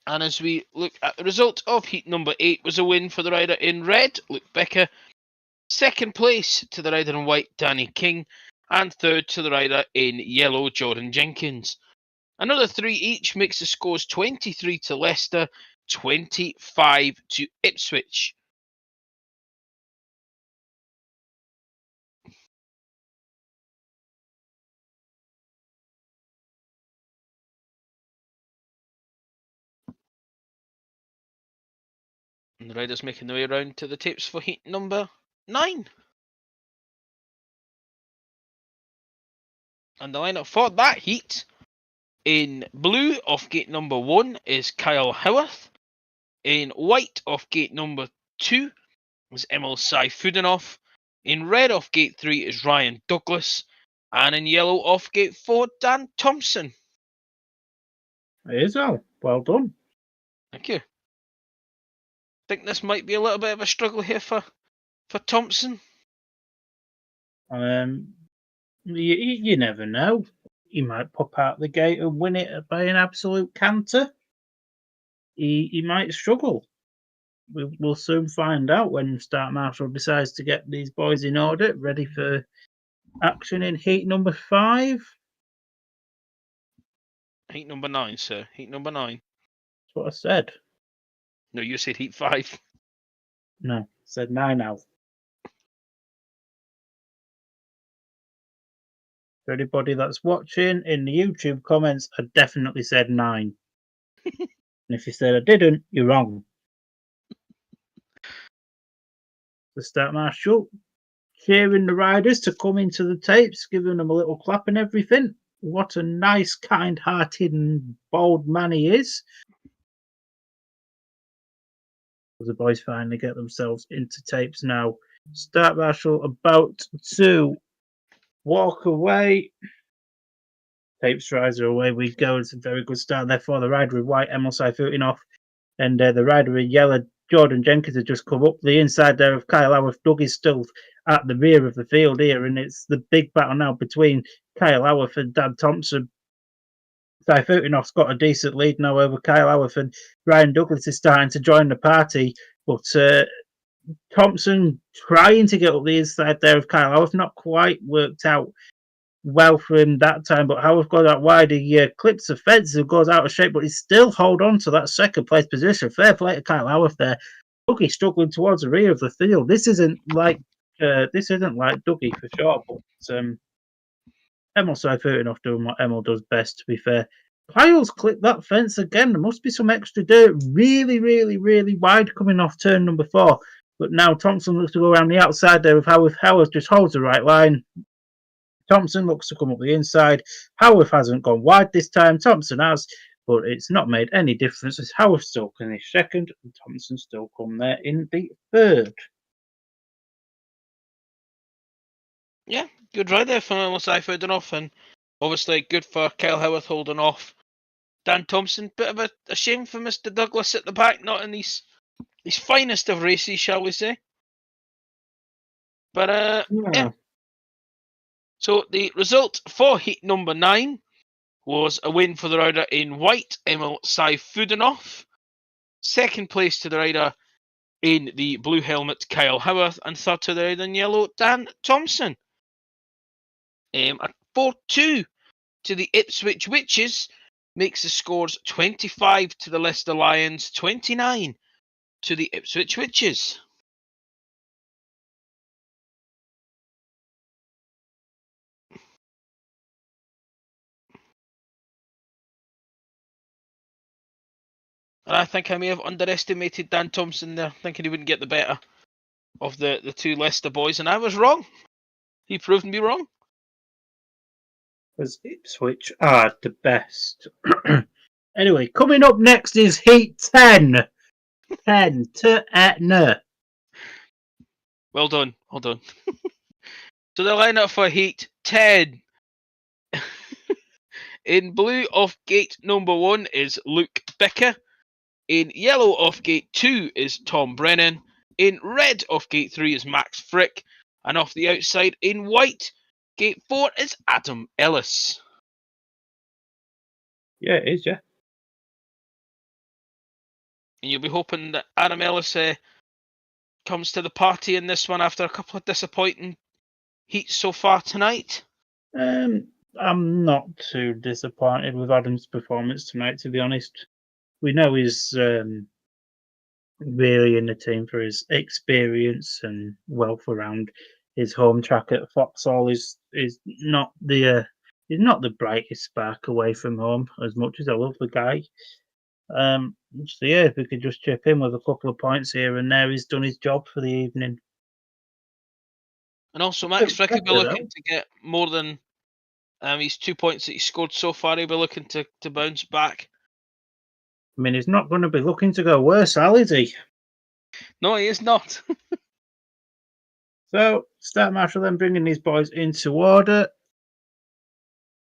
And as we look at the result of heat number 8, was a win for the rider in red, Luke Becker. Second place to the rider in white, Danny King. And third to the rider in yellow, Jordan Jenkins. Another 3 each makes the scores 23 to Leicester, 25 to Ipswich. And the riders making their way around to the tapes for heat number 9. And the lineup for that heat, in blue off gate number 1 is Kyle Howarth. In white off gate number 2 is Emil Asai-Fudinov. In red off gate 3 is Ryan Douglas. And in yellow off gate 4, Dan Thompson. It is all. Well done. Thank you. Think this might be a little bit of a struggle here for Thompson. You never know. He might pop out the gate and win it by an absolute canter. He might struggle. We'll soon find out when Start Marshall decides to get these boys in order, ready for action in heat number 5. Heat number 9, sir. Heat number 9. That's what I said. No, you said heat 5. No, I said 9 now. For anybody that's watching, in the YouTube comments, I definitely said 9. And if you said I didn't, you're wrong. The Start Marshal cheering the riders to come into the tapes, giving them a little clap and everything. What a nice, kind-hearted and bold man he is. The boys finally get themselves into tapes now. Start Marshal about to walk away. Tapes riser, away we go. It's a very good start there for the rider in white, Emil Seifutin off. And the rider in yellow, Jordan Jenkins, had just come up the inside there of Kyle Howarth. Doug is still at the rear of the field here, and it's the big battle now between Kyle Howarth and Dan Thompson. Seifutin's got a decent lead now over Kyle Howarth, and Ryan Douglas is starting to join the party, but Thompson trying to get up the inside there of Kyle Howarth, not quite worked out well for him that time, but Howarth got out wide. He clips the fence and goes out of shape, but he still hold on to that second place position. Fair play to Kyle Howarth there. Dougie struggling towards the rear of the field. This isn't like Dougie for sure, but Emil Seifutin doing what Emil does best, to be fair. Kyle's clipped that fence again. There must be some extra dirt really, really, really wide coming off turn number 4. But now Thompson looks to go around the outside there with Howarth. Howarth just holds the right line. Thompson looks to come up the inside. Howarth hasn't gone wide this time. Thompson has, but it's not made any difference as Howarth still finished second and Thompson still come there in the third. Yeah, good ride there from Emil Seifutin, and obviously good for Kyle Howarth holding off Dan Thompson. Bit of a shame for Mr. Douglas at the back, not in his finest of races, shall we say. But yeah. So the result for heat number 9 was a win for the rider in white, Emil Seifutin. Second place to the rider in the blue helmet, Kyle Howarth, and third to the rider in yellow, Dan Thompson. A 4-2 to the Ipswich Witches makes the scores 25 to the Leicester Lions, 29 to the Ipswich Witches. And I think I may have underestimated Dan Thompson there, thinking he wouldn't get the better of the two Leicester boys, and I was wrong. He proved me wrong. Because Ipswich are the best. Anyway, coming up next is Heat 10. 10 to Etna. Well done. So the lineup for Heat 10. In blue off gate number 1 is Luke Bicker. In yellow off gate 2 is Tom Brennan. In red off gate 3 is Max Frick. And off the outside in white, gate 4 is Adam Ellis. Yeah, it is, yeah. And you'll be hoping that Adam Ellis comes to the party in this one after a couple of disappointing heats so far tonight. I'm not too disappointed with Adam's performance tonight, to be honest. We know he's really in the team for his experience and wealth around his home track at Vauxhall. Is not the brightest spark away from home, as much as I love the guy. So yeah, if we could just chip in with a couple of points here and there, he's done his job for the evening. And also, Max Frick will be looking to get more than his 2 points that he scored so far. He'll be looking to bounce back. I mean, he's not going to be looking to go worse, Al, is he? No, he is not. So, Start Marshal then bringing these boys into order.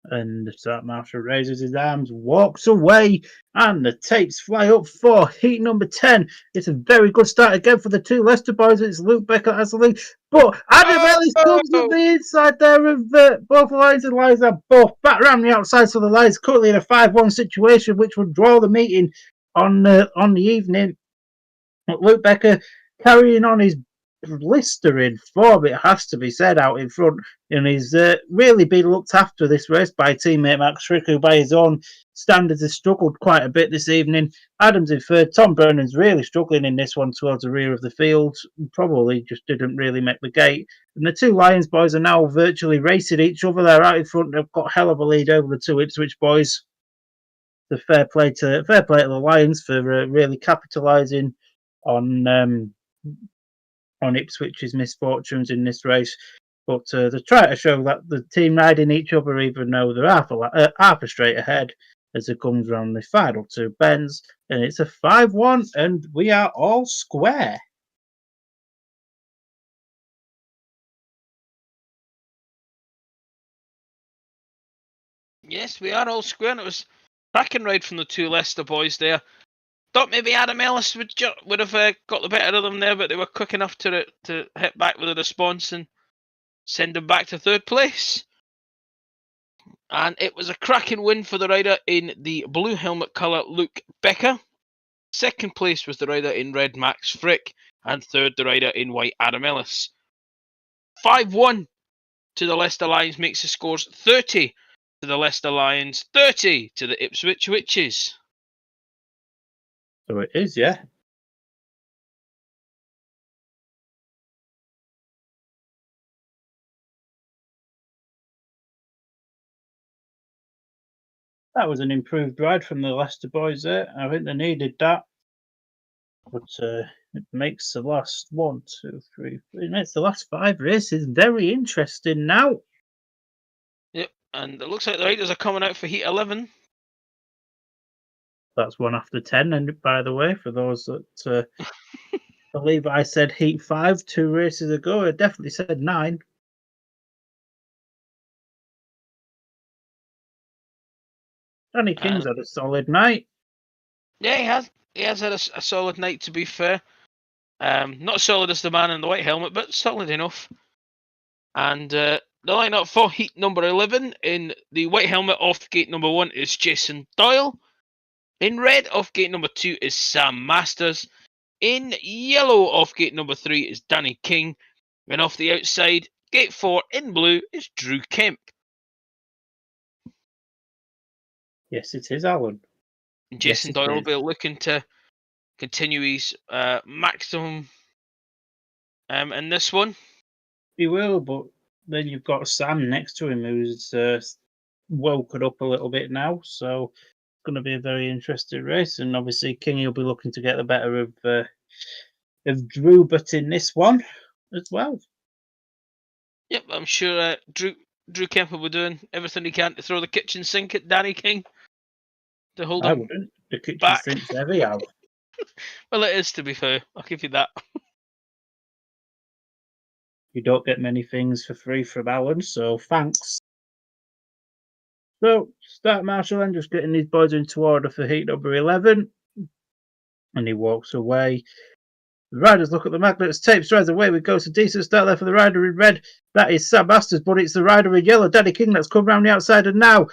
And the Start Marshal raises his arms, walks away, and the tapes fly up for heat number 10. It's a very good start again for the two Leicester boys. It's Luke Becker as the lead. But Adam Ellis comes up the inside there of both Lions, and Lions are both back around the outside. So the Lions currently in a 5-1 situation, which would draw the meeting on the evening. Luke Becker carrying on his blistering form, it has to be said, out in front, and he's really been looked after this race by teammate Max Frick, who by his own standards has struggled quite a bit this evening. Adams in third. Tom Brennan's really struggling in this one towards the rear of the field, probably just didn't really make the gate. And the two Lions boys are now virtually racing each other. They're out in front. They've got hell of a lead over the two Ipswich boys. The fair play to the Lions for really capitalising on Ipswich's misfortunes in this race. But they try to show that the team riding each other, even though they're half a straight ahead as it comes around the final two bends. And it's a 5-1, and we are all square. Yes, we are all square, and it was cracking ride from the two Leicester boys there. Thought maybe Adam Ellis would have got the better of them there, but they were quick enough to hit back with a response and send them back to third place. And it was a cracking win for the rider in the blue helmet colour, Luke Becker. Second place was the rider in red, Max Frick, and third the rider in white, Adam Ellis. 5-1 to the Leicester Lions makes the scores 30 to the Leicester Lions, 30 to the Ipswich Witches. So it is, yeah. That was an improved ride from the Leicester boys there. I think they needed that. But it makes the last 1, 2, 3, 4. It makes the last 5 races very interesting now. Yep, and it looks like the riders are coming out for Heat 11. That's 1 after 10. And by the way, for those that believe I said Heat 5 2 races ago, I definitely said 9. Danny King's had a solid night. Yeah, he has. He has had a solid night, to be fair. Not as solid as the man in the white helmet, but solid enough. And the lineup for Heat number 11 in the white helmet off gate number 1 is Jason Doyle. In red off gate number 2 is Sam Masters. In yellow off gate number 3 is Danny King. And off the outside, gate 4 in blue is Drew Kemp. Yes, it is, Alan. Jason Doyle will be looking to continue his maximum in this one. He will, but then you've got Sam next to him who's woken up a little bit now. So it's going to be a very interesting race. And obviously, King will be looking to get the better of Drew, but in this one as well. Yep, I'm sure Drew Kemp will be doing everything he can to throw the kitchen sink at Danny King to hold him wouldn't. The kitchen back. sink's heavy out. Well, it is, to be fair. I'll give you that. You don't get many things for free from Alan, so thanks. So, Start Marshal then just getting these boys into order for heat number 11. And he walks away. The riders look at the magnets, tape strides away. We go. It's a decent start there for the rider in red. That is Sam Masters, but it's the rider in yellow, Danny King, that's come round the outside. And now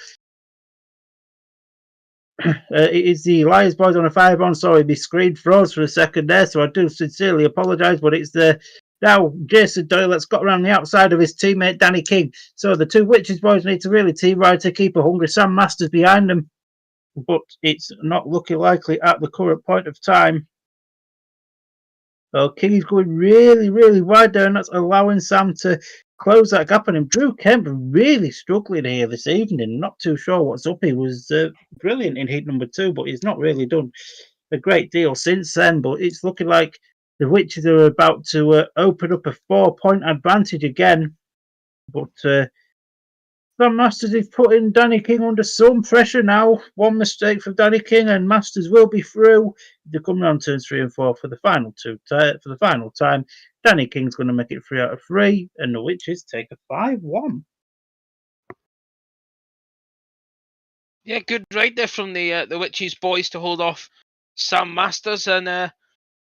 it is the Lions boys on a 5-on. Sorry, my screen froze for a second there, so I do sincerely apologise. But it's the now Jason Doyle that's got around the outside of his teammate Danny King. So the two Witches boys need to really team ride to keep a hungry Sam Masters behind them. But it's not looking likely at the current point of time. So King's going really, really wide there, and that's allowing Sam to close that gap on him. Drew Kemp really struggling here this evening. Not too sure what's up. He was brilliant in heat number 2, but he's not really done a great deal since then. But it's looking like the Witches are about to open up a 4-point advantage again. But Sam Masters is putting Danny King under some pressure now. One mistake for Danny King, and Masters will be through. They come around turns 3 and 4 for the final time. Danny King's going to make it 3 out of 3, and the Witches take a 5-1. Yeah, good ride there from the Witches boys to hold off Sam Masters, and I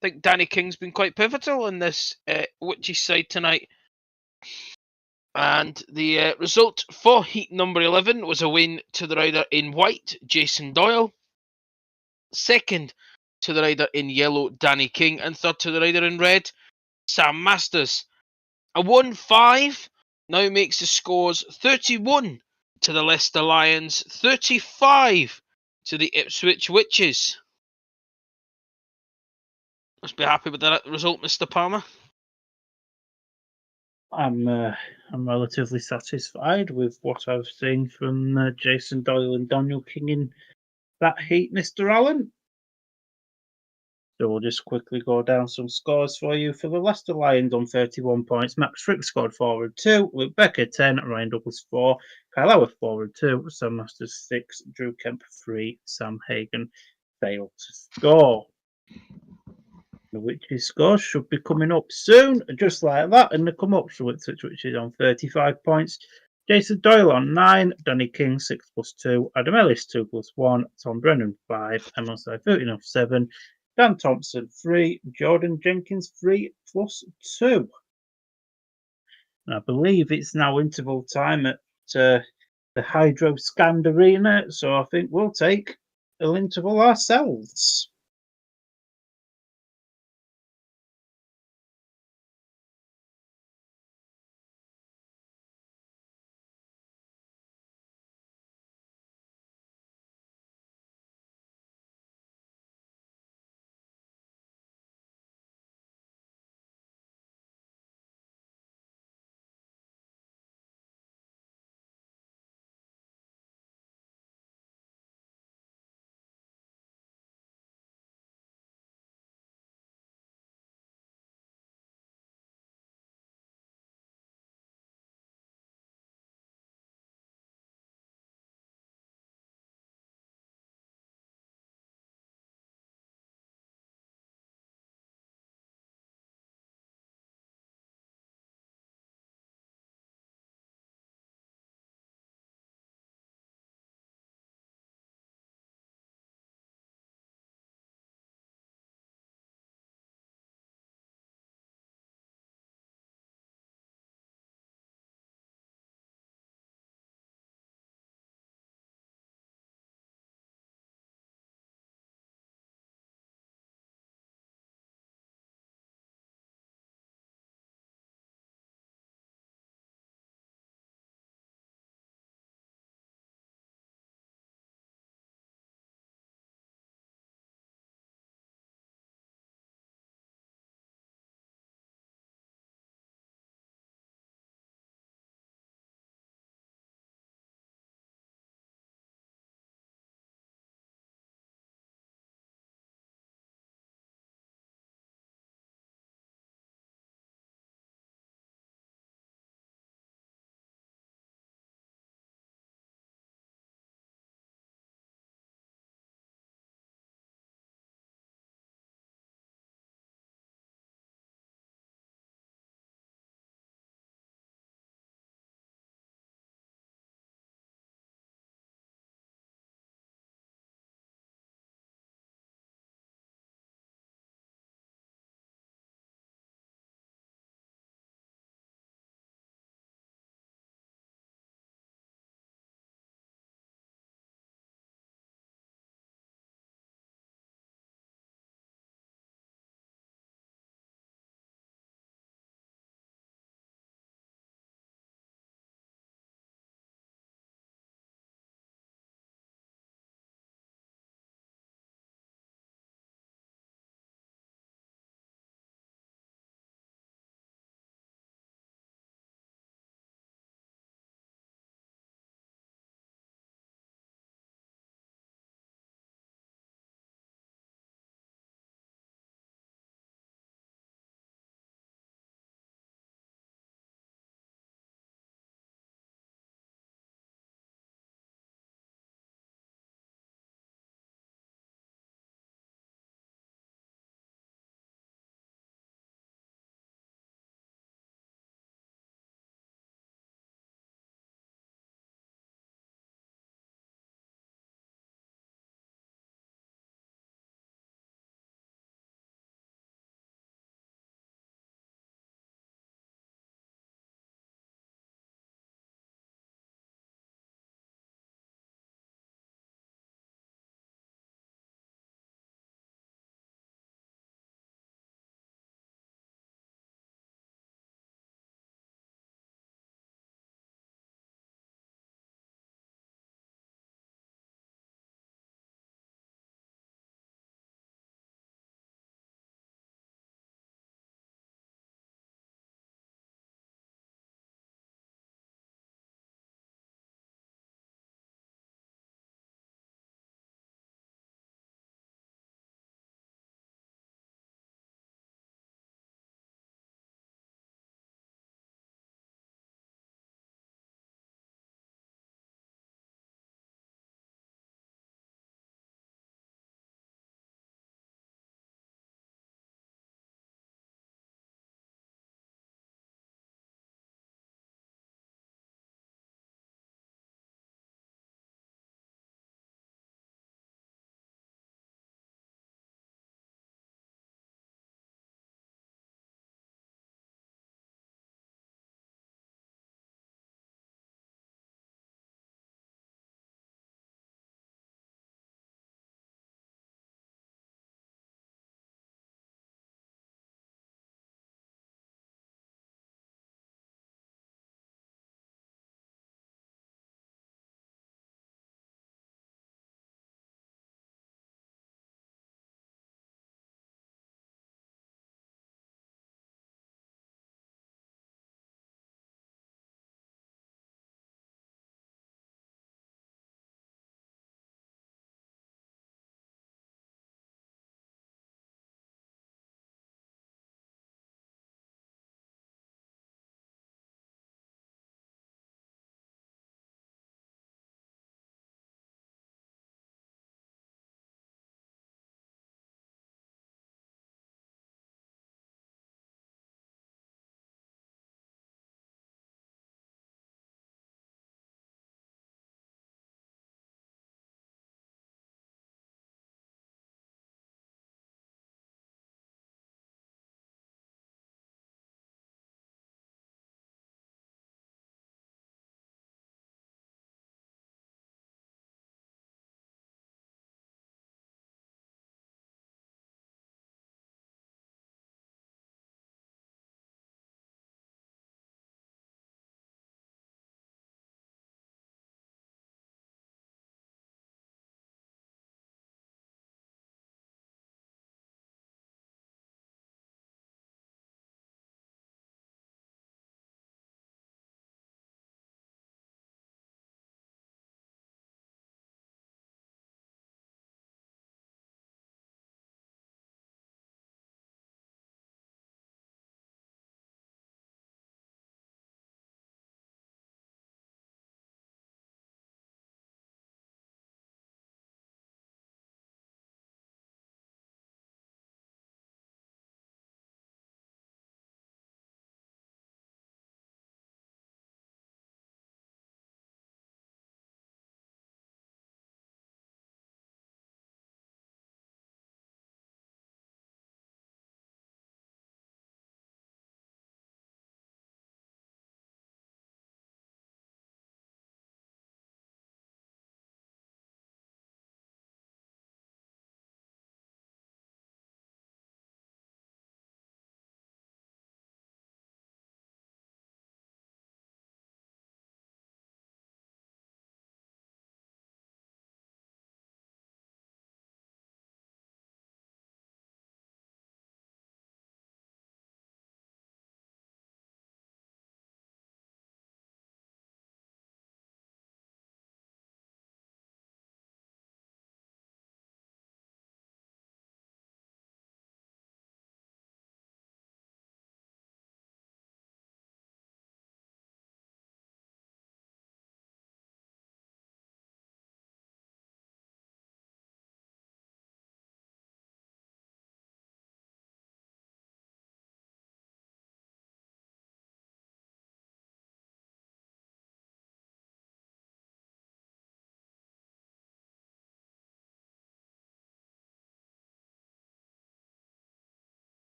think Danny King's been quite pivotal in this Witches side tonight. And the result for heat number 11 was a win to the rider in white, Jason Doyle. Second to the rider in yellow, Danny King. And third to the rider in red, Sam Masters. A 1-5 now makes the scores 31 to the Leicester Lions, 35 to the Ipswich Witches. Must be happy with that result, Mr. Palmer. I'm relatively satisfied with what I've seen from Jason Doyle and Daniel King in that heat, Mr. Allen. So we'll just quickly go down some scores for you. For the Leicester Lions on 31 points, Max Frick scored forward 2, Luke Becker 10, Ryan Douglas 4, Kyle Howarth forward 2, Sam Masters 6, Drew Kemp 3, Sam Hagan failed to score. The Witches scores should be coming up soon, just like that, and they come up. So Ipswich, which is on 35 points. Jason Doyle on 9, Danny King 6 plus 2, Adam Ellis 2 plus 1, Tom Brennan 5, Emma Side 13 off 7, Dan Thompson 3, Jordan Jenkins 3 plus 2. And I believe it's now interval time at the Hydro Scand Arena, so I think we'll take an interval ourselves.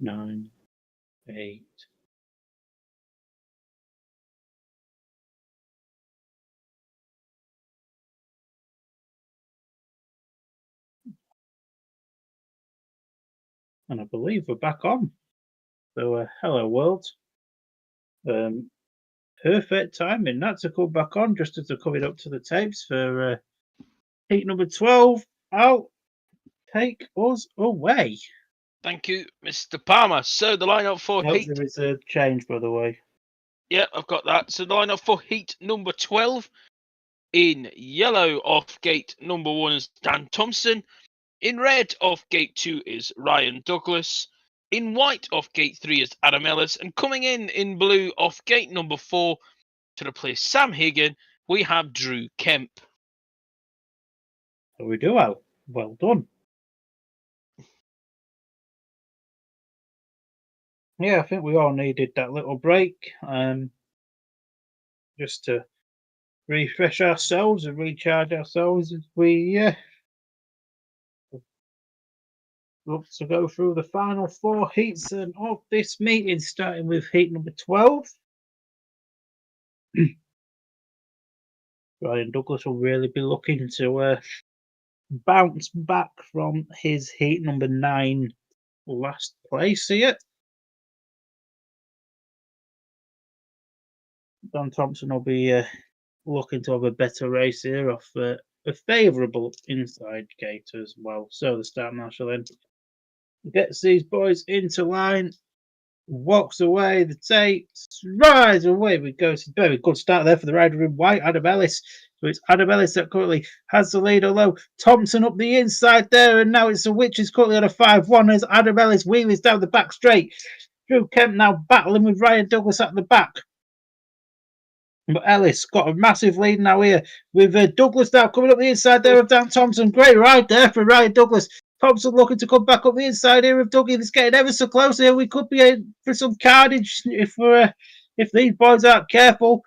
9, 8. And I believe we're back on. So, hello world. Perfect timing that to come back on just as they're coming up to the tapes for heat number 12. I'll take us away. Thank you, Mr. Palmer. So the lineup for Nope, heat. there is a change, by the way. Yeah, I've got that. So the lineup for heat number 12. In yellow off gate number 1 is Dan Thompson. In red off gate 2 is Ryan Douglas. In white off gate 3 is Adam Ellis. And coming in blue off gate number 4 to replace Sam Hagan, we have Drew Kemp. So we do well done. Yeah, I think we all needed that little break, just to refresh ourselves and recharge ourselves as we look to go through the final 4 heats of this meeting, starting with heat number 12. Ryan Douglas will really be looking to bounce back from his heat number 9 last place here. Dan Thompson will be looking to have a better race here off a favourable inside gate as well. So the start marshal then gets these boys into line, walks away, the tapes, rise away we go. It's a very good start there for the rider in white, Adam Ellis. So it's Adam Ellis that currently has the lead, although Thompson up the inside there, and now it's the Witches currently on a 5-1 as Adam Ellis wheelies down the back straight. Drew Kemp now battling with Ryan Douglas at the back. But Ellis got a massive lead now here with Douglas now coming up the inside there of Dan Thompson. Great ride there for Ryan Douglas. Thompson looking to come back up the inside here of Dougie. It's getting ever so close here. We could be in for some carnage if these boys aren't careful.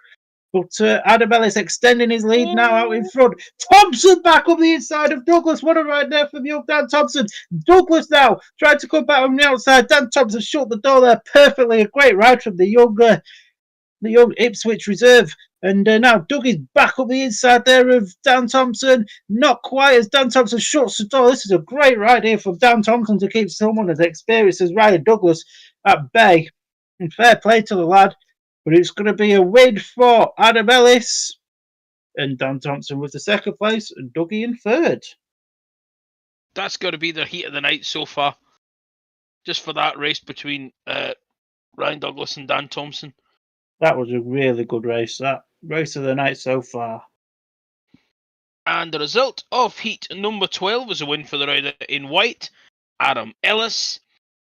But Adam Ellis extending his lead now out in front. Thompson back up the inside of Douglas. What a ride there from young Dan Thompson. Douglas now trying to come back on the outside. Dan Thompson shut the door there perfectly. A great ride from the young Ipswich reserve. And now Dougie's back up the inside there of Dan Thompson. Not quite as Dan Thompson shuts the door. This is a great ride here from Dan Thompson to keep someone as experienced as Ryan Douglas at bay. And fair play to the lad. But it's going to be a win for Adam Ellis. And Dan Thompson was the second place and Dougie in third. That's got to be the heat of the night so far. Just for that race between Ryan Douglas and Dan Thompson. That was a really good race. That race of the night so far. And the result of heat number 12 was a win for the rider in white, Adam Ellis.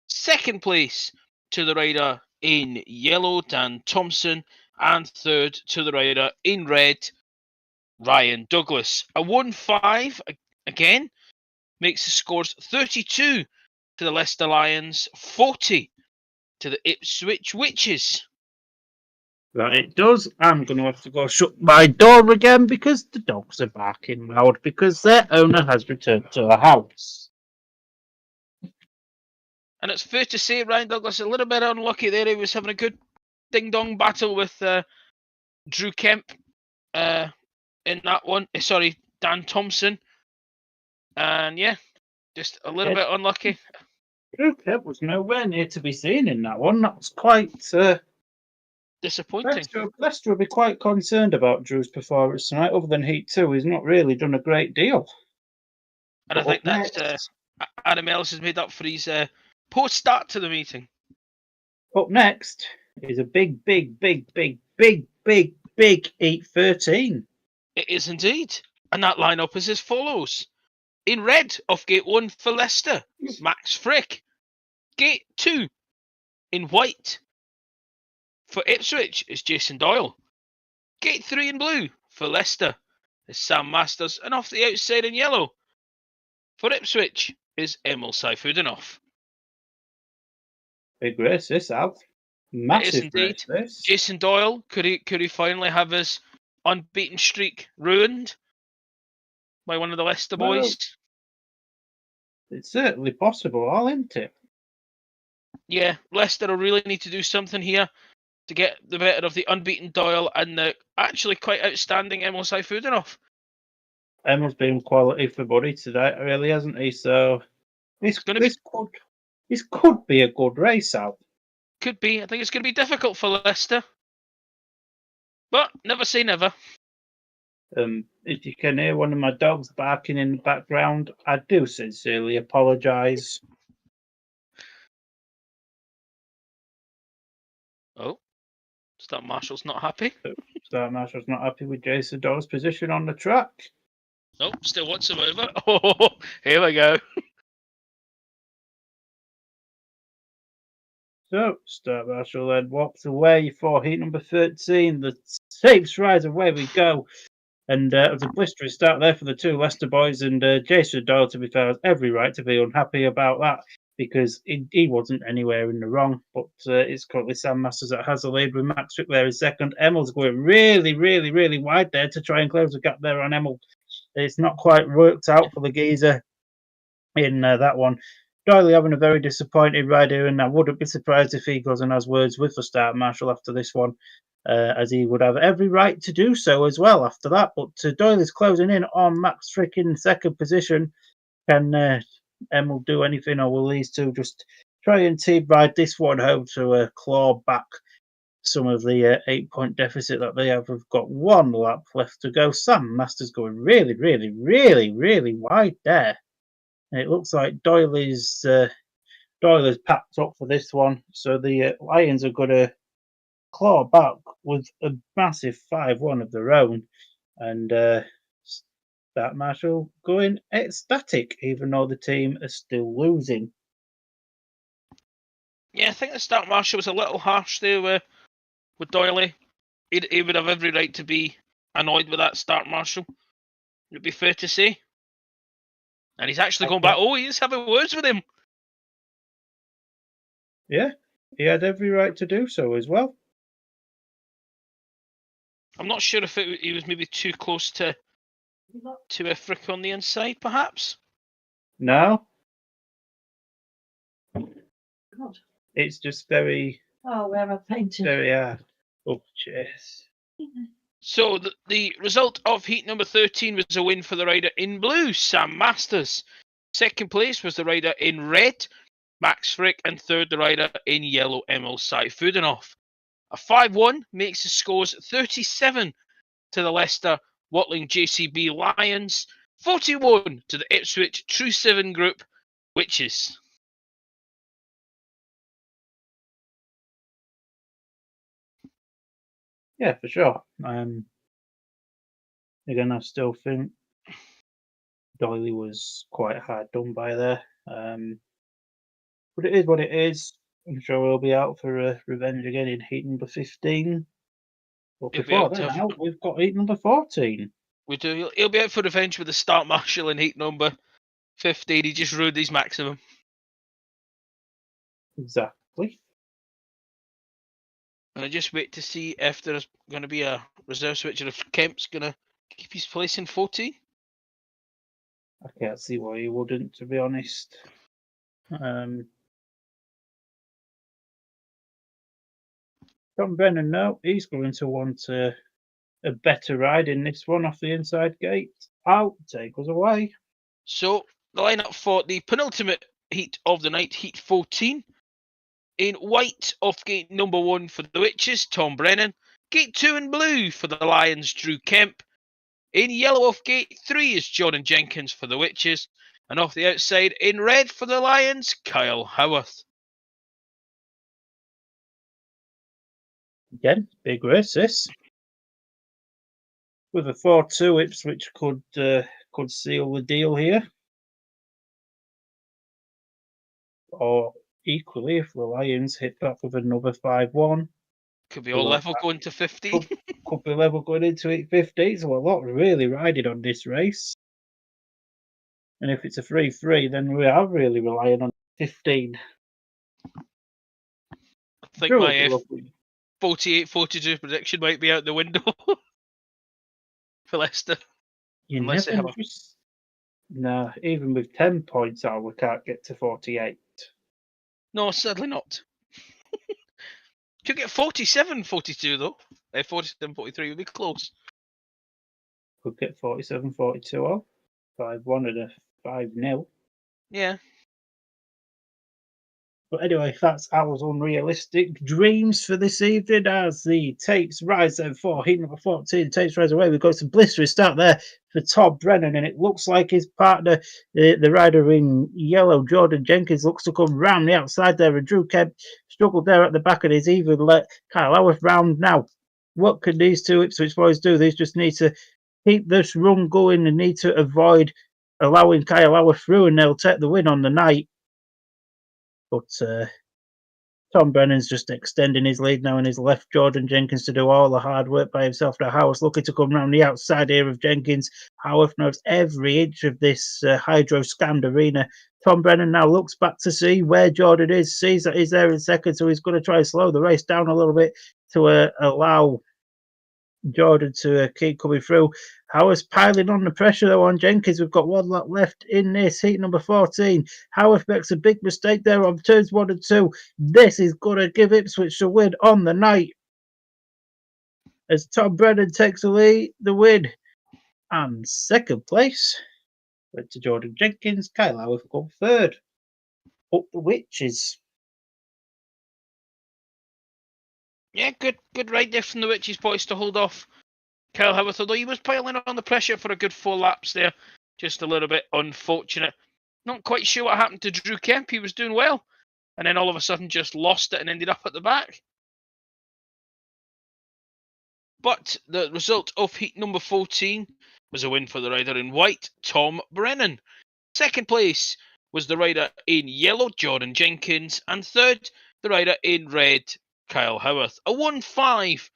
Second place to the rider in yellow, Dan Thompson. And third to the rider in red, Ryan Douglas. A 1-5 again makes the scores 32 to the Leicester Lions, 40 to the Ipswich Witches. Right, it does. I'm going to have to go shut my door again because the dogs are barking loud because their owner has returned to the house. And it's fair to say Ryan Douglas a little bit unlucky there. He was having a good ding-dong battle with Drew Kemp in that one. Sorry, Dan Thompson. And yeah, just a little bit unlucky. Drew Kemp was nowhere near to be seen in that one. That was quite disappointing. Leicester will be quite concerned about Drew's performance tonight. Other than Heat 2, he's not really done a great deal. And I think that's Adam Ellis has made up for his poor start to the meeting. Up next is a big Heat 13. It is indeed. And that lineup is as follows. In red, off gate 1 for Leicester, Max Frick. Gate 2, in white, for Ipswich is Jason Doyle. Gate 3 in blue for Leicester is Sam Masters. And off the outside in yellow for Ipswich is Emil Saifuddinov. Big race this out. Massive race this. Jason Doyle, could he finally have his unbeaten streak ruined by one of the Leicester boys? It's certainly possible, isn't it? Yeah, Leicester will really need to do something here to get the better of the unbeaten Doyle and the actually quite outstanding Emil Sayfudinov. Emil's been quality for Buddy today, really, hasn't he? So this could be a good race out. Could be. I think it's going to be difficult for Leicester, but never say never. If you can hear one of my dogs barking in the background, I do sincerely apologise. Oh, Start Marshall's not happy. Start Marshall's not happy with Jason Doyle's position on the track. Oh, still wants him over. Oh, here we go. So, Start Marshall then walks away for heat number 13. The tapes rise, away we go. And it was a blistering start there for the two Leicester boys. And Jason Doyle, to be fair, has every right to be unhappy about that because he wasn't anywhere in the wrong. But it's currently Sam Masters that has the lead with Max Frick there in second. Emil's going really, really, really wide there to try and close the gap there on Emil. It's not quite worked out for the geezer in that one. Doyle having a very disappointing ride here, and I wouldn't be surprised if he goes and has words with the Start Marshal after this one, as he would have every right to do so as well after that. But Doyle is closing in on Max Frick in second position. Can Emil do anything, or will these two just try and team ride this one home to claw back some of the 8-point deficit that they have? We've got one lap left to go. Sam Masters going really, really, really, really wide there. It looks like Doyle is packed up for this one, so the Lions are going to claw back with a massive 5-1 of their own, and Start Marshall going ecstatic, even though the team are still losing. Yeah, I think the Start Marshall was a little harsh there with Doyle. He would have every right to be annoyed with that Start Marshall. It'd be fair to say. And he's actually going back. Oh, he's having words with him. Yeah, he had every right to do so as well. I'm not sure if he was maybe too close to a Frick on the inside, perhaps. No, God. it's just very, where I painted. very hard. Oh, cheers. So the result of heat number 13 was a win for the rider in blue, Sam Masters. Second place was the rider in red, Max Frick, and third the rider in yellow, Emil Sayfudinov. A 5-1 makes the scores 37 to the Leicester Watling JCB Lions, 41 to the Ipswich True 7 Group Witches. Yeah, for sure. Again, I still think Doyle was quite hard done by there. But it is what it is. I'm sure we'll be out for revenge again in heat number 15. But He'll be before out then, to- we've got heat number 14. We do. He'll be out for revenge with the Start Marshall in heat number 15. He just ruined his maximum. Exactly. And I just wait to see if there's going to be a reserve switch or if Kemp's going to keep his place in 14. I can't see why he wouldn't, to be honest. Tom Brennan, no, he's going to want a better ride in this one off the inside gate. Out, take us away. So the lineup for the penultimate heat of the night, heat 14. In white off gate number 1 for the Witches, Tom Brennan. Gate 2 in blue for the Lions, Drew Kemp. In yellow off gate 3 is Jordan Jenkins for the Witches. And off the outside in red for the Lions, Kyle Howarth. Again, big race this. With a 4-2, Ipswich could seal the deal here. Or equally, if the Lions hit back with another 5-1. Could be all level going to 15. Could be level going into it 15. So a lot really riding on this race. And if it's a 3-3, then we are really relying on 15. I think my 48-42 prediction might be out the window for Leicester. Unless they have a... No, even with 10 points out, we can't get to 48. No, sadly not. Could get 47-42 though. 47-43 would be close. Could get 47-42 off. 5-1 and a 5-0. Yeah. But anyway, that's our unrealistic dreams for this evening as the tapes rise then for heat number 14. The tapes rise away. We've got some blistering start there for Tom Brennan, and it looks like his partner, the rider in yellow, Jordan Jenkins, looks to come round the outside there, and Drew Kemp struggled there at the back, and he's even let Kyle Howarth round now. What can these two Ipswich boys do? They just need to keep this run going and need to avoid allowing Kyle Howarth through, and they'll take the win on the night. But Tom Brennan's just extending his lead now, and he's left Jordan Jenkins to do all the hard work by himself. Now Howarth looking to come round the outside here of Jenkins. Howarth knows every inch of this hydro-scanned arena. Tom Brennan now looks back to see where Jordan is, sees that he's there in second, so he's going to try and slow the race down a little bit to allow Jordan to keep coming through. Howarth's piling on the pressure though on Jenkins. We've got one lap left in this heat number 14. Howarth makes a big mistake there on turns 1 and 2. This is going to give Ipswich the win on the night as Tom Brennan takes the win. And second place went to Jordan Jenkins. Kyle Howarth got third. Up the Witches. Yeah, good ride there from the Witches boys to hold off Kyle Howarth, although he was piling on the pressure for a good 4 laps there. Just a little bit unfortunate. Not quite sure what happened to Drew Kemp. He was doing well, and then all of a sudden just lost it and ended up at the back. But the result of heat number 14 was a win for the rider in white, Tom Brennan. Second place was the rider in yellow, Jordan Jenkins, and third, the rider in red, Kyle Howarth. A 1-5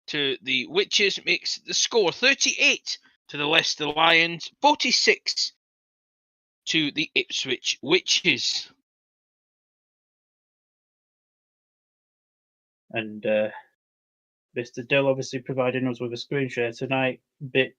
to the Witches makes the score 38 to the Leicester Lions, 46 to the Ipswich Witches. And Mr. Dill obviously providing us with a screen share tonight. Bit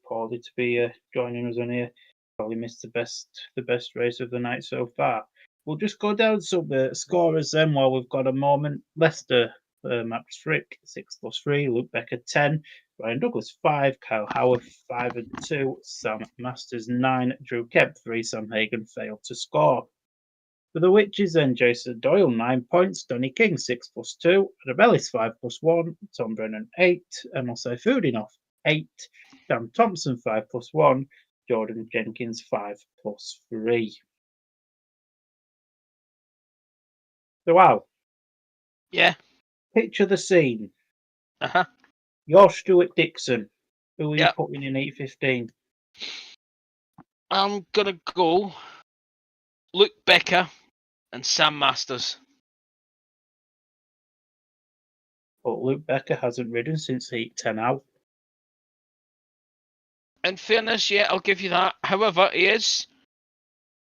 poorly to be joining us on here. Probably missed the best race of the night so far. We'll just go down some scorers then while we've got a moment. Leicester, Max Frick 6+3, Luke Becker 10, Ryan Douglas 5, Kyle Howarth 5 and 2, Sam Masters 9, Drew Kemp 3, Sam Hagan failed to score. For the Witches then, Jason Doyle 9 points, Donny King 6+2, Rebellis 5+1, Tom Brennan 8, Emil Saifuddinov 8, Dan Thompson 5+1, Jordan Jenkins 5+3. So wow. Yeah. Picture the scene. Uh-huh. You're Stuart Dixon. Who are you Yep. putting in 8-15? I'm going to go Luke Becker and Sam Masters. But Luke Becker hasn't ridden since Heat 10 out. In fairness, yeah, I'll give you that. However, he is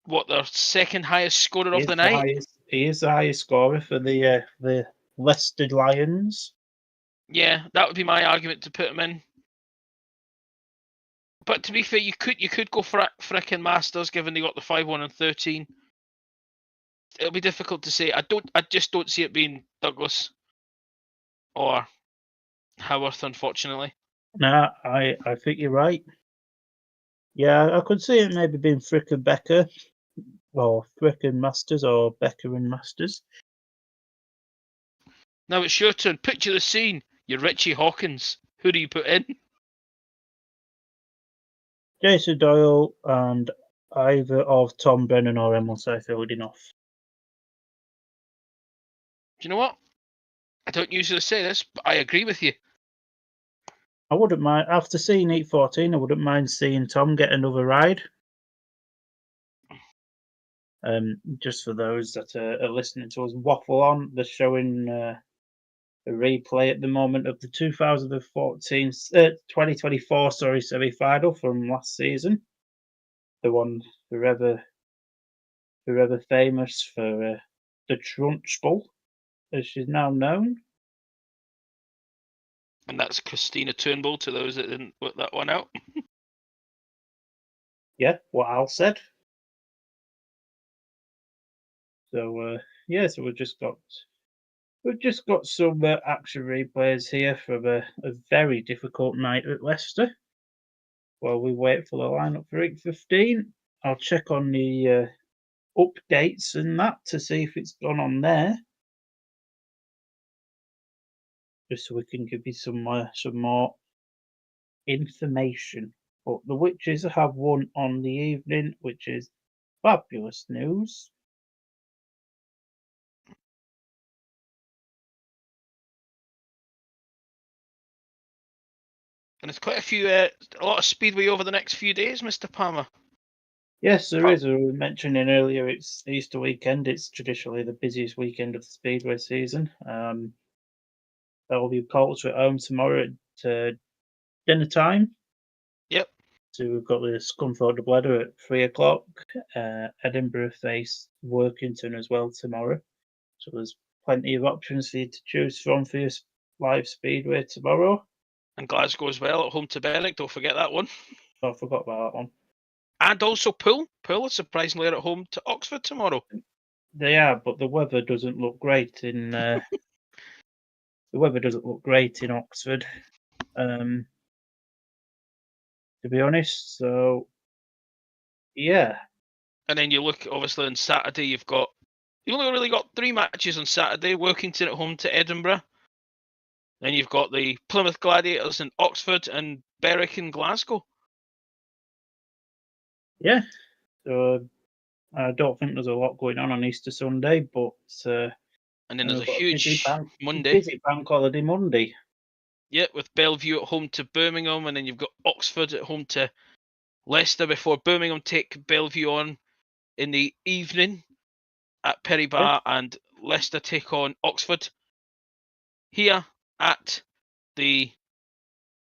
their second highest scorer of the night. He is the highest scorer for the Leicester Lions. Yeah, that would be my argument to put him in. But to be fair, you could go for Frick and Masters, given they got the 5-1 and 13. It'll be difficult to say. I just don't see it being Douglas or Howarth, unfortunately. Nah, I think you're right. Yeah, I could see it maybe being Frick and Becker, or Frick and Masters, or Becker and Masters. Now it's your turn. Picture the scene. You're Richie Hawkins. Who do you put in? Jason Doyle and either of Tom Brennan or Emil Saifuddinov. Do you know what? I don't usually say this, but I agree with you. I wouldn't mind, after seeing Heat 14, I wouldn't mind seeing Tom get another ride. Just for those that are listening to us waffle on, they're showing a replay at the moment of the 2024 semi-final from last season. The one forever famous for the Trunchbull, as she's now known. And that's Christina Turnbull, to those that didn't work that one out. Yeah, what Al said. So so we've just got some action replays here from a very difficult night at Leicester. While we wait for the lineup for 8:15, I'll check on the updates and that to see if it's gone on there, just so we can give you some more information. But the Witches have won on the evening, which is fabulous news. And there's quite a lot of speedway over the next few days, Mr. Palmer. Yes, there is. We were mentioning earlier, it's Easter weekend. It's traditionally the busiest weekend of the Speedway season. Bellevue Colts are at home tomorrow at dinner time. Yep. So we've got the Scunthorpe Doubleheader at 3:00. Edinburgh face Workington as well tomorrow. So there's plenty of options for you to choose from for your live Speedway tomorrow. And Glasgow as well, at home to Berwick. Don't forget that one. Oh, I forgot about that one. And also Poole. Poole is surprisingly at home to Oxford tomorrow. They are, but the weather doesn't look great in the weather doesn't look great in Oxford, to be honest. So yeah, And then you look, obviously, on Saturday, you've only really got 3 matches on Saturday. Workington at home to Edinburgh. Then you've got the Plymouth Gladiators in Oxford and Berwick in Glasgow. yeah. So I don't think there's a lot going on Easter Sunday, but and then there's a we've got huge Monday. busy bank holiday Monday. Yeah, with Bellevue at home to Birmingham, and then you've got Oxford at home to Leicester before Birmingham take Bellevue on in the evening at Perry Bar, and Leicester take on Oxford here at the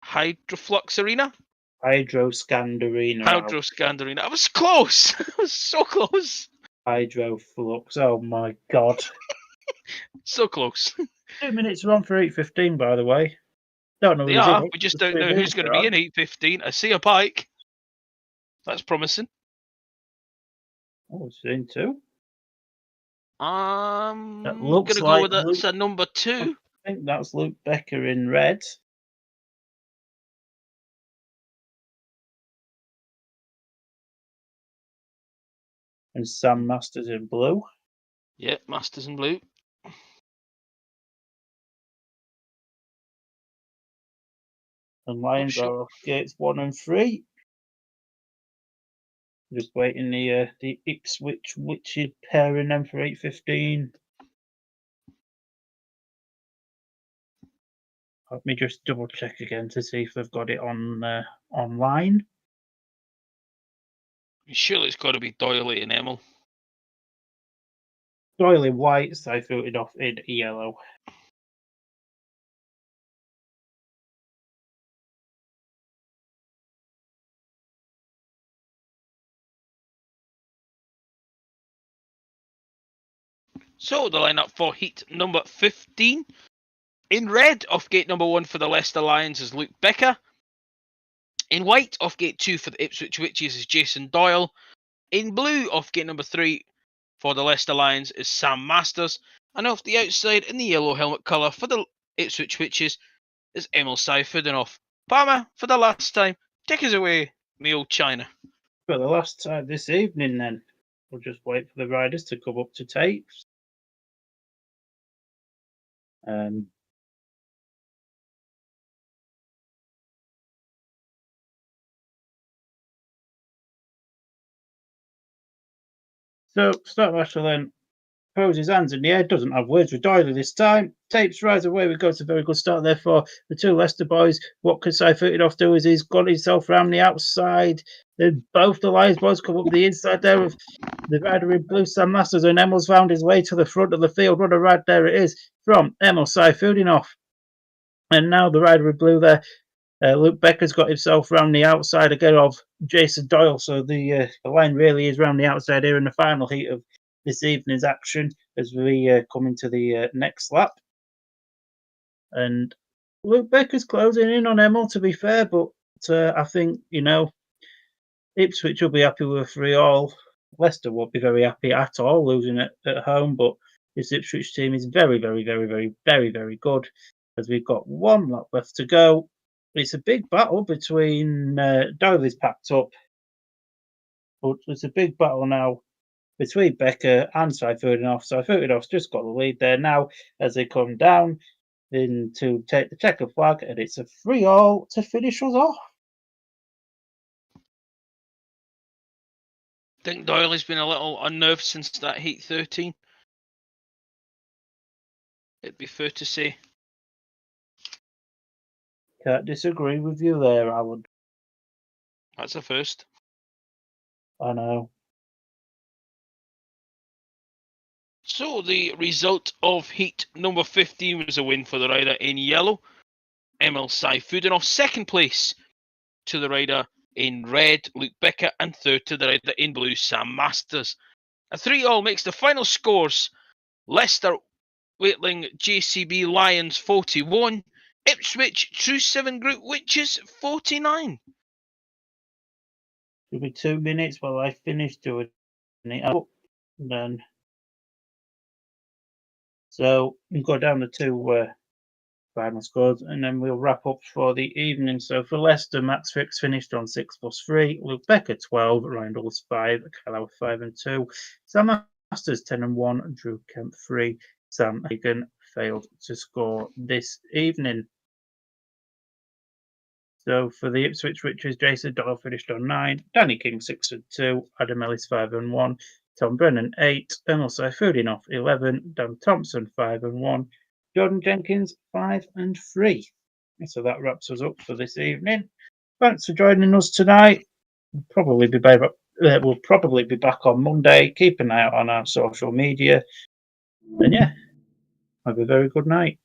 Hydroflux Arena. Hydroscand Arena. Hydroscand Arena. I was close. I was so close. Hydroflux. Oh my god. So close. 2 minutes are on for 8:15, by the way. Don't know They who's are. in it. We just There's don't 3 know who's minutes going to are be on. in 8:15. I see a bike. That's promising. Oh, it's in 2. That Gonna looks go like with Luke. that's a number 2. I think that's Luke Becker in red. And Sam Masters in blue. Yep, Masters in blue. And Lions shit. are off gates 1 and 3. Just waiting the Ipswich Witched pairing them for 8:15. Let me just double check again to see if they've got it on online. Surely it's got to be Doyley and Emil. Doyle in white, so filtered off in yellow. So the lineup for heat number 15. In red, off gate number 1 for the Leicester Lions is Luke Becker. In white, off gate 2 for the Ipswich Witches is Jason Doyle. In blue, off gate number 3 for the Leicester Lions is Sam Masters. And off the outside, in the yellow helmet colour for the Ipswich Witches is Emil Seifert. And off Palmer, for the last time, take us away, me old China. For the last time this evening, then we'll just wait for the riders to come up to tapes. So Startmaster then throws his hands in the air, doesn't have words with Doyle this time. Tapes right away. We go to a very good start there for the 2 Leicester boys. What can Seifert off do is he's got himself round the outside. Then both the Lions boys come up the inside there of the rider in blue, Sam Masters, and Emil's found his way to the front of the field. What a ride there it is from Emil Seifert off. And now the rider in blue there, Luke Becker's got himself round the outside again of Jason Doyle. So the line really is round the outside here in the final heat of this evening's action as we come into the next lap. And Luke Becker's closing in on Emil, to be fair, but I think, Ipswich will be happy with a 3-all. Leicester won't be very happy at all losing at home, but this Ipswich team is very, very, very, very, very, very good. As we've got one lap left to go. It's a big battle between Dover's packed up, but it's a big battle now between Becker and Seifertinoff. Seifertinoff's just got the lead there now as they come down in to take the checker flag, and it's a 3-all to finish us off. I think Doyle has been a little unnerved since that heat 13. It'd be fair to say. Can't disagree with you there, Alan. That's a first. I know. So the result of heat number 15 was a win for the rider in yellow, Emil Seifertinoff. Second place to the rider in red, Luke Becker, and third to the rider in blue, Sam Masters. A 3-all makes the final scores: Leicester Waitling JCB Lions 41, Ipswich True 7 Group Witches 49. It'll be 2 minutes while I finish doing it up. Then, so we'll go down the two final scores, and then we'll wrap up for the evening. So for Leicester, Max Frick finished on 6+3, Luke Becker 12, Ryan Dulles 5, Kyle 5 and 2, Sam Masters 10 and 1, Drew Kemp 3. Sam Hagan failed to score this evening. So for the Ipswich Witches, Jason Doyle finished on 9, Danny King 6 and 2, Adam Ellis 5 and 1, Tom Brennan 8, Emil Seifertinoff 11, Dan Thompson 5 and 1, Jordan Jenkins 5 and 3. So that wraps us up for this evening. Thanks for joining us tonight. We'll probably be back on Monday. Keep an eye out on our social media. And yeah, have a very good night.